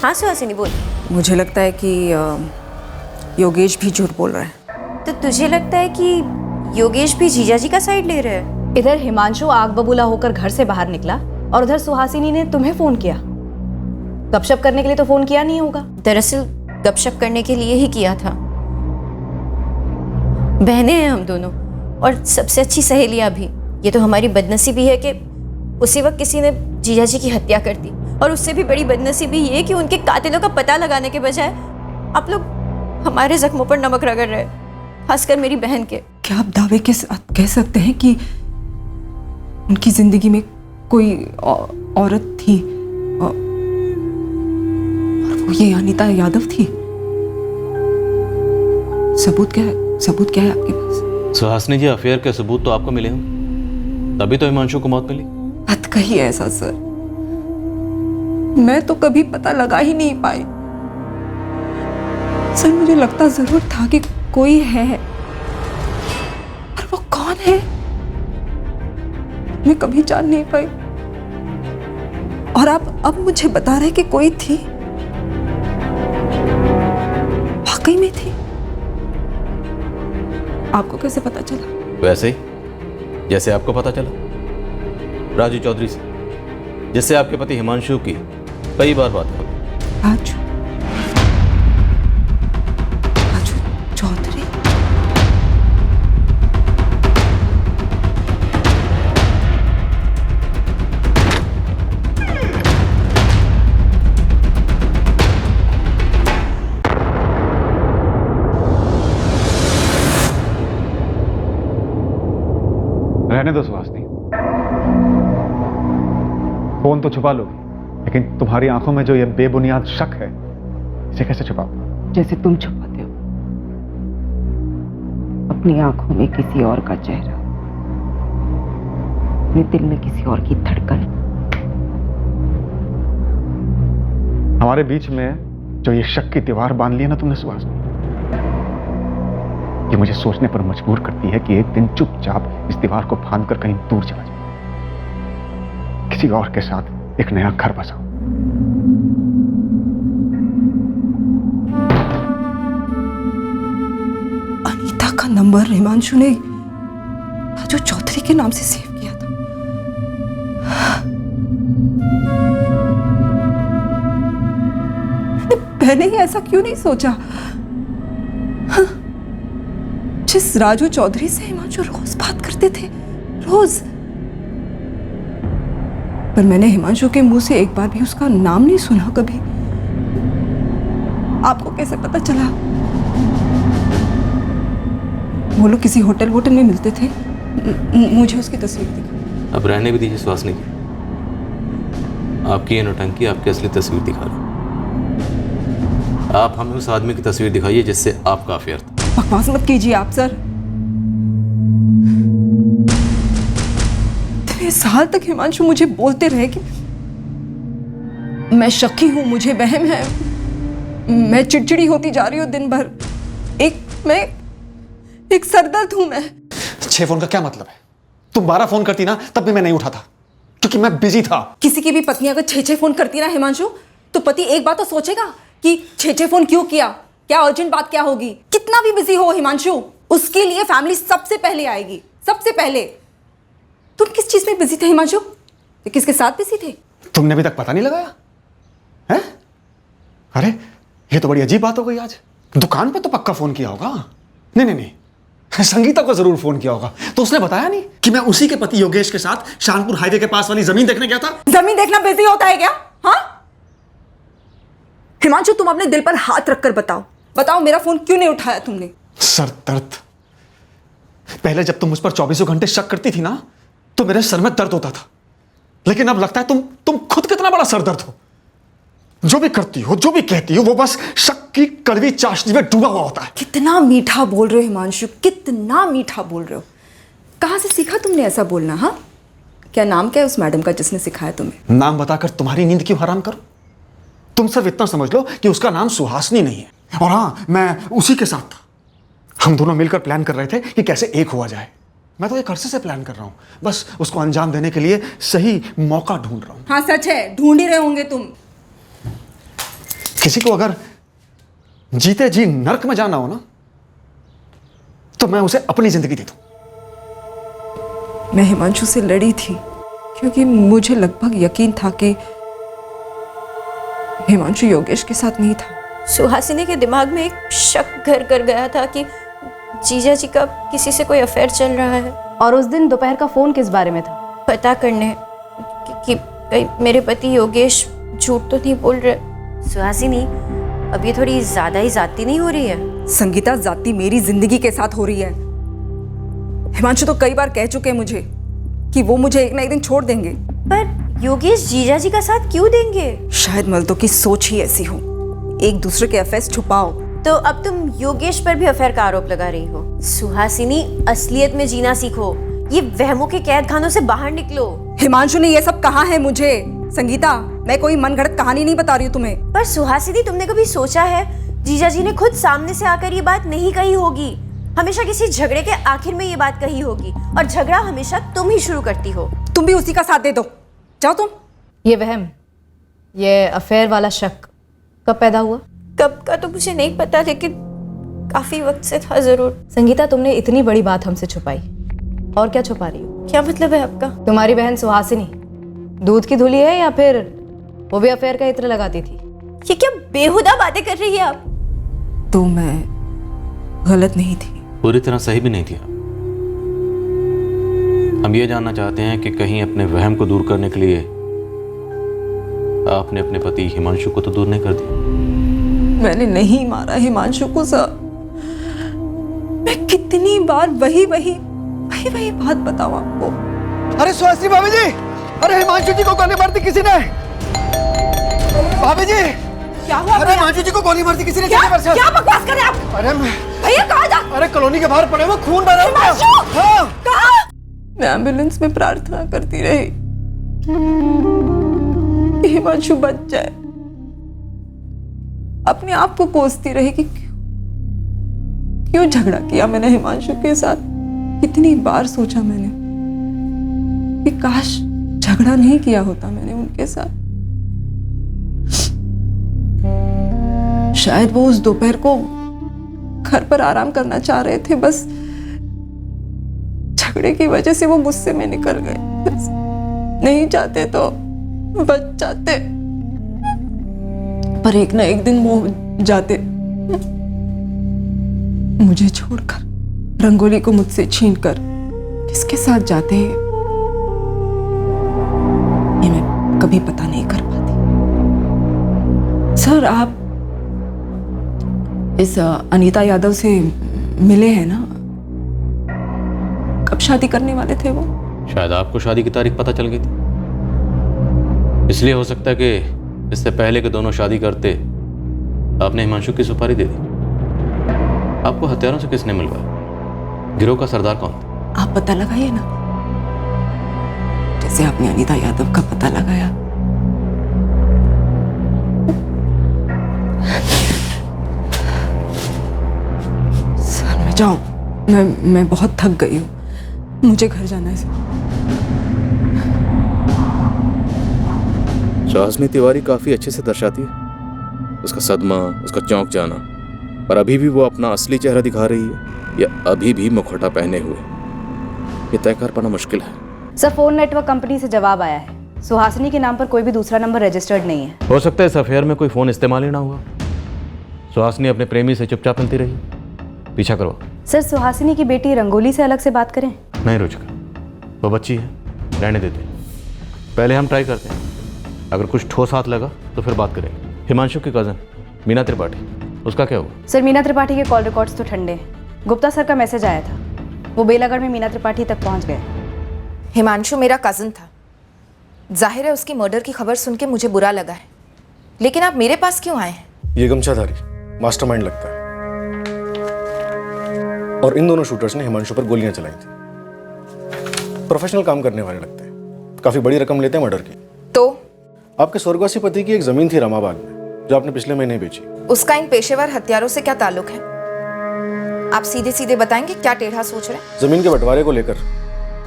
हाँ सुहासिनी बोल। मुझे लगता है कि योगेश भी झूठ बोल रहा है। तो तुझे लगता है कि योगेश भी जीजा जी का साइड ले रहा है? इधर हिमांशु आग बबूला होकर घर से बाहर निकला और उधर सुहासिनी ने तुम्हें फोन किया। गपशप करने के लिए तो फोन किया नहीं होगा। दरअसल गपशप करने के लिए ही किया था। बहनें हैं हम दोनों और सबसे अच्छी सहेलियां भी। ये तो हमारी बदनसीबी है कि उसी वक्त किसी ने जीजा जी की हत्या कर दी, और उससे भी बड़ी बदनसीबी ये कि उनके कातिलों का पता लगाने के बजाय आप लोग हमारे जख्मों पर नमक रगड़ रहे, खासकर मेरी बहन के। क्या आप दावे के साथ कह सकते हैं कि उनकी जिंदगी में कोई औरत थी और वो ये अनीता यादव थी? सबूत क्या है आपके पास? सुहासिनी जी, अफेयर के सबूत तो आपको मिले हों, तभी तो हिमांशु को मौत मिली। मत कहिए ऐसा सर, मैं तो कभी पता लगा ही नहीं पाई। सर मुझे लगता जरूर था कि कोई है, पर वो कौन है मैं कभी जान नहीं पाई। और आप अब मुझे बता रहे कि कोई थी, वाकई में थी। आपको कैसे पता चला? वैसे ही जैसे आपको पता चला राजू चौधरी से, जिससे आपके पति हिमांशु की कई बार बात हो गई। राजू चौधरी? रहने दो सुहासिनी, फोन तो छुपा लोगी, लेकिन तुम्हारी आंखों में जो ये बेबुनियाद शक है, इसे कैसे छुपाओ? जैसे तुम छुपाते हो अपनी आंखों में किसी और का चेहरा, अपने दिल में किसी और की धड़कन। हमारे बीच में जो ये शक की दीवार बांध ली है ना तुमने सुहासिनी, ये मुझे सोचने पर मजबूर करती है कि एक दिन चुपचाप इस दीवार को फांद कर कहीं दूर चला जाए, किसी और के साथ एक नया घर बसाओ। अनीता का नंबर हिमांशु ने राजू चौधरी के नाम से सेव किया था। मैंने ही ऐसा क्यों नहीं सोचा? जिस राजू चौधरी से हिमांशु रोज बात करते थे, रोज, पर मैंने हिमांशु के मुंह से एक बार भी उसका नाम नहीं सुना कभी। आपको कैसे पता चला? वो लोग किसी होटल में मिलते थे। मुझे उसकी तस्वीर दिखा। अब रहने भी दीजिए सुहासिनी की। आपकी ये नौटंकी आपकी असली तस्वीर दिखा रही। आप हमें उस आदमी की तस्वीर दिखाइए जिससे आपका अफेयर था। बकवास मत कीजिए आप सर। इतने साल तक हिमांशु मुझे बोलते रहे कि मैं शकी हूं, मुझे वहम है, मैं चिड़चिड़ी होती जा रही हूं दिन भर, मैं एक सरदर्द हूं मैं। 6 फोन का क्या मतलब है? तुम 12 फोन करती ना तब भी मैं नहीं उठाता क्योंकि मैं बिजी था। किसी की भी पत्नी अगर 6 फोन करती ना हिमांशु, तो पति एक बात तो सोचेगा कि 6 फोन क्यों किया, क्या अर्जेंट बात क्या होगी। कितना भी बिजी हो हिमांशु, उसके लिए फैमिली सबसे पहले आएगी, सबसे पहले। तुम किस चीज में बिजी थे हिमांशु? किसके साथ बिजी थे? तुमने अभी तक पता नहीं लगाया है? अरे ये तो बड़ी अजीब बात हो गई आज। दुकान पे तो पक्का फोन किया होगा। नहीं, संगीता को जरूर फोन किया होगा। तो उसने बताया नहीं कि मैं उसी के पति योगेश के साथ शानपुर हाईवे के पास वाली जमीन देखने गया था। जमीन देखना बिजी होता है क्या? हाँ हिमांशु, तुम अपने दिल पर हाथ रखकर बताओ मेरा फोन क्यों नहीं उठाया तुमने? सर दर्द। पहले जब तुम मुझ पर 24 घंटे शक करती थी ना, तो मेरे सर में दर्द होता था। लेकिन अब लगता है तुम खुद कितना बड़ा सरदर्द हो। जो भी करती हो, जो भी कहती हो, वो बस शक की कड़वी चाशनी में डूबा हुआ होता है। कितना मीठा बोल रहे हो हिमांशु, कितना मीठा बोल रहे हो। कहां से सीखा तुमने ऐसा बोलना? हाँ, क्या नाम क्या है उस मैडम का जिसने सिखाया तुम्हें? नाम बताकर तुम्हारी नींद क्यों हराम करूं? तुम सिर्फ इतना समझ लो कि उसका नाम सुहासिनी नहीं है। और हाँ, मैं उसी के साथ था। हम दोनों मिलकर प्लान कर रहे थे कि कैसे एक हुआ जाए। मैं तो एक अरसे से प्लान कर रहा हूं, बस उसको अंजाम देने के लिए सही मौका ढूंढ रहा हूं। हाँ सच है, ढूंढ ही रहे होंगे तुम। किसी को अगर जीते जी नर्क में जाना हो ना, तो मैं उसे अपनी जिंदगी दे दूं। मैं हिमांशु से लड़ी थी क्योंकि मुझे लगभग यकीन था कि हिमांशु योगेश के साथ नहीं था। सुहासिनी के दिमाग में एक शक घर कर गया था कि जीजा जी का किसी से कोई अफेयर चल रहा है। और उस दिन दोपहर का फोन किस बारे में था? पता करने कि कहीं मेरे पति योगेश झूठ तो नहीं बोल रहे। सुहासिनी, अब ये थोड़ी ज्यादा ही जाती नहीं हो रही है? संगीता, जाती मेरी जिंदगी के साथ हो रही है। हिमांशु तो कई बार कह चुके हैं मुझे कि वो मुझे एक ना एक दिन छोड़ देंगे। पर योगेश जीजा जी का साथ क्यों देंगे? शायद मर्दों की सोच ही ऐसी हो, एक दूसरे के अफेयर्स छुपाओ। तो अब तुम योगेश पर भी अफेयर का आरोप लगा रही हो। सुहासिनी, असलियत में जीना सीखो, ये वहमों के कैद खानों से बाहर निकलो। हिमांशु ने ये सब कहा है मुझे। संगीता, मैं कोई मनगढ़ंत कहानी नहीं बता रही हूँ तुम्हें। पर सुहासिनी, तुमने कभी सोचा है जीजा जी ने खुद सामने से आकर ये बात नहीं कही होगी। हमेशा किसी झगड़े के आखिर में ये बात कही होगी, और झगड़ा हमेशा तुम ही शुरू करती हो। तुम भी उसी का साथ दे दो, जाओ तुम। ये वहम, ये अफेयर वाला शक कब पैदा हुआ? कब का तो मुझे नहीं पता, लेकिन काफी वक्त से था जरूर। संगीता, तुमने इतनी बड़ी बात हमसे छुपाई, और क्या छुपा रही हो? क्या मतलब है आपका? तुम्हारी बहन सुहासिनी दूध की धुली है या फिर वो भी अफेयर का इत्र लगाती थी? ये क्या बेहुदा बातें कर रही है आप? तो मैं गलत नहीं थी? पूरी तरह सही भी नहीं थी। हम ये जानना चाहते हैं कि कहीं अपने वहम को दूर करने के लिए आपने अपने पति हिमांशु को तो दूर नहीं कर दिया? मैंने नहीं मारा हिमांशु को सर। मैं कितनी बार वही बात बताऊं आपको। अरे सुहासिनी भाभी जी, अरे हिमांशु जी को गोली मार दी किसी ने। भाभी जी, क्या हुआ? अरे हिमांशु जी को गोली मार दी किसी ने। क्या बकवास कर रहे हैं आप? अरे भैया कहाँ जा? अरे कॉलोनी के बाहर पड़े हुए खून बह रहा है। हाँ। कहाँ? मैं एम्बुलेंस में प्रार्थना करती रही कि हिमांशु बच जाए। अपने आप को कोसती रही कि क्यों झगड़ा किया मैंने हिमांशु के साथ। कितनी बार सोचा मैंने कि काश झगड़ा नहीं किया होता मैंने उनके साथ। शायद वो उस दोपहर को घर पर आराम करना चाह रहे थे, बस झगड़े की वजह से वो गुस्से में निकल गए। नहीं चाहते तो बच जाते, पर एक ना एक दिन वो जाते मुझे छोड़कर, रंगोली को मुझसे छीनकर। किसके साथ जाते हैं ये मैं कभी पता नहीं कर पाती। सर, आप इस अनीता यादव से मिले हैं ना? कब शादी करने वाले थे वो? शायद आपको शादी की तारीख पता चल गई थी, इसलिए हो सकता है कि इससे पहले कि दोनों शादी करते आपने हिमांशु की सुपारी दे दी। आपको हथियारों से किसने मिलवाया? गिरोह का सरदार कौन था? आप पता लगाइए ना, जैसे आपने अनीता यादव का पता लगाया। सर मैं जाऊं, मैं बहुत थक गई हूँ, मुझे घर जाना है। सुहासिनी तिवारी काफी अच्छे से दर्शाती है उसका सदमा, उसका चौंक जाना, पर अभी भी वो अपना असली चेहरा दिखा रही है या अभी भी मुखौटा पहने हुए, ये तय कर पाना मुश्किल है। सर फोन नेटवर्क कंपनी से जवाब आया है, सुहासिनी के नाम पर कोई भी दूसरा नंबर रजिस्टर्ड नहीं है। हो सकता है इस अफेयर में कोई फोन इस्तेमाल ही ना हुआ। सुहासिनी अपने प्रेमी से चुपचाप मिलती रही। पीछा करो। सर सुहासिनी की बेटी रंगोली से अलग से बात करें? नहीं रुचिका, वो बच्ची है, रहने देते हैं। पहले हम ट्राई करते हैं, अगर कुछ ठोस हाथ लगा तो फिर बात करेंगे। हिमांशु की कज़न मीना त्रिपाठी, उसका क्या हुआ? सर मीना त्रिपाठी के कॉल रिकॉर्ड्स तो ठंडे हैं। गुप्ता सर का मैसेज आया था, वो बेलागढ़ में मीना त्रिपाठी तक पहुंच गए। हिमांशु मेरा कज़न था, जाहिर है उसकी मर्डर की खबर सुन के मुझे बुरा लगा है, लेकिन आप मेरे पास क्यों आए हैं? ये गमछाधारी मास्टरमाइंड लगता है, और इन दोनों शूटर्स ने हिमांशु पर गोलियां चलाई थी। प्रोफेशनल काम करने वाले लगते हैं, काफी बड़ी रकम लेते हैं मर्डर की। तो आपके स्वर्गवासी पति की एक जमीन थी रामाबाद में, जो आपने पिछले महीने बेची। उसका इन पेशेवर हत्यारों से क्या ताल्लुक है? आप सीधे सीधे बताएंगे क्या टेढ़ा सोच रहे हैं? जमीन के बंटवारे को लेकर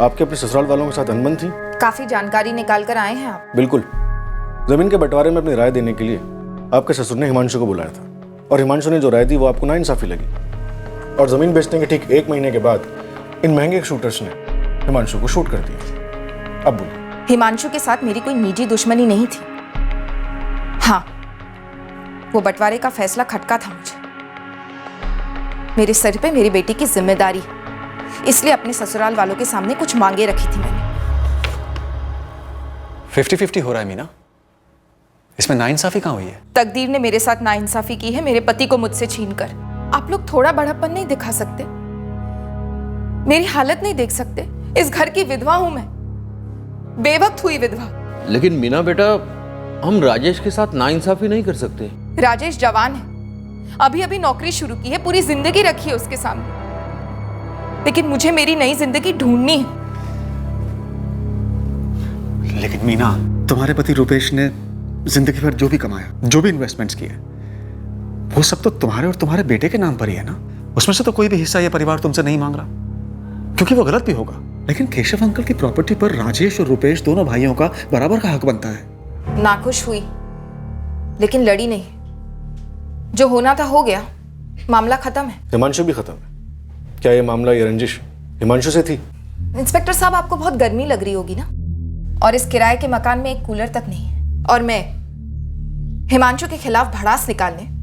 आपके अपने ससुराल वालों के साथ अनबन थी। काफी जानकारी निकाल कर आए हैं आप। बिल्कुल, जमीन के बंटवारे में अपनी राय देने के लिए आपके ससुर ने हिमांशु को बुलाया था, और हिमांशु ने जो राय दी वो आपको नाइंसाफी लगी, और जमीन बेचने के ठीक 1 महीने के बाद इन महंगे शूटर्स ने हिमांशु को शूट कर दिया। अब बोलिए। हिमांशु के साथ मेरी कोई निजी दुश्मनी नहीं थी। हाँ, वो बंटवारे का फैसला खटका था मुझे। मेरे सर पे मेरी बेटी की जिम्मेदारी, इसलिए अपने ससुराल वालों के सामने कुछ मांगे रखी थी मैंने। 50-50 हो रहा है मीना, इसमें नाइंसाफी कहाँ हुई है? तकदीर ने मेरे साथ नाइंसाफी की है, मेरे पति को मुझसे छीनकर। आप लोग थोड़ा बड़प्पन नहीं दिखा सकते? मेरी हालत नहीं देख सकते? इस घर की विधवा हूं मैं, बेवक्त हुई विधवा। लेकिन मीना बेटा, हम राजेश के साथ नाइंसाफी नहीं कर सकते। राजेश जवान है, अभी अभी नौकरी शुरू की है, पूरी जिंदगी रखी है उसके सामने, लेकिन मुझे मेरी नई जिंदगी ढूंढनी है। लेकिन मीना, तुम्हारे पति रुपेश ने जिंदगी भर जो भी कमाया, जो भी इन्वेस्टमेंट्स किए, वो सब तो तुम्हारे और तुम्हारे बेटे के नाम पर ही है ना। उसमें से तो कोई भी हिस्सा ये परिवार तुमसे नहीं मांग रहा, क्योंकि वो गलत भी होगा। लेकिन केशव अंकल की प्रॉपर्टी पर राजेश और रुपेश दोनों भाइयों का बराबर का हक बनता है। नाखुश हुई, लेकिन लड़ी नहीं। जो होना था हो गया, मामला खत्म है। हिमांशु भी खत्म है। क्या ये मामला, ये रंजिश हिमांशु से थी? इंस्पेक्टर साहब, आपको बहुत गर्मी लग रही होगी ना, और इस किराए के मकान में एक कूलर तक नहीं है, और मैं हिमांशु के खिलाफ भड़ास निकालने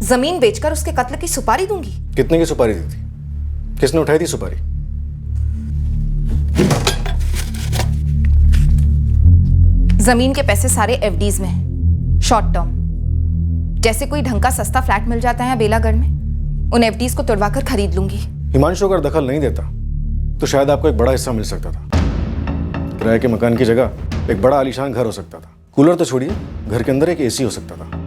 जमीन बेचकर उसके कत्ल की सुपारी दूंगी। कितने की सुपारी दी थी? किसने उठाई थी सुपारी? जमीन के पैसे सारे एफडीज में हैं, शॉर्ट टर्म। जैसे कोई ढंग का सस्ता फ्लैट मिल जाता है बेलागढ़ में, उन एफडीज को तोड़वाकर खरीद लूंगी। हिमांशु अगर दखल नहीं देता तो शायद आपको एक बड़ा हिस्सा मिल सकता था। किराए के मकान की जगह एक बड़ा आलीशान घर हो सकता था। कूलर तो छोड़िए, घर के अंदर एक एसी हो सकता था।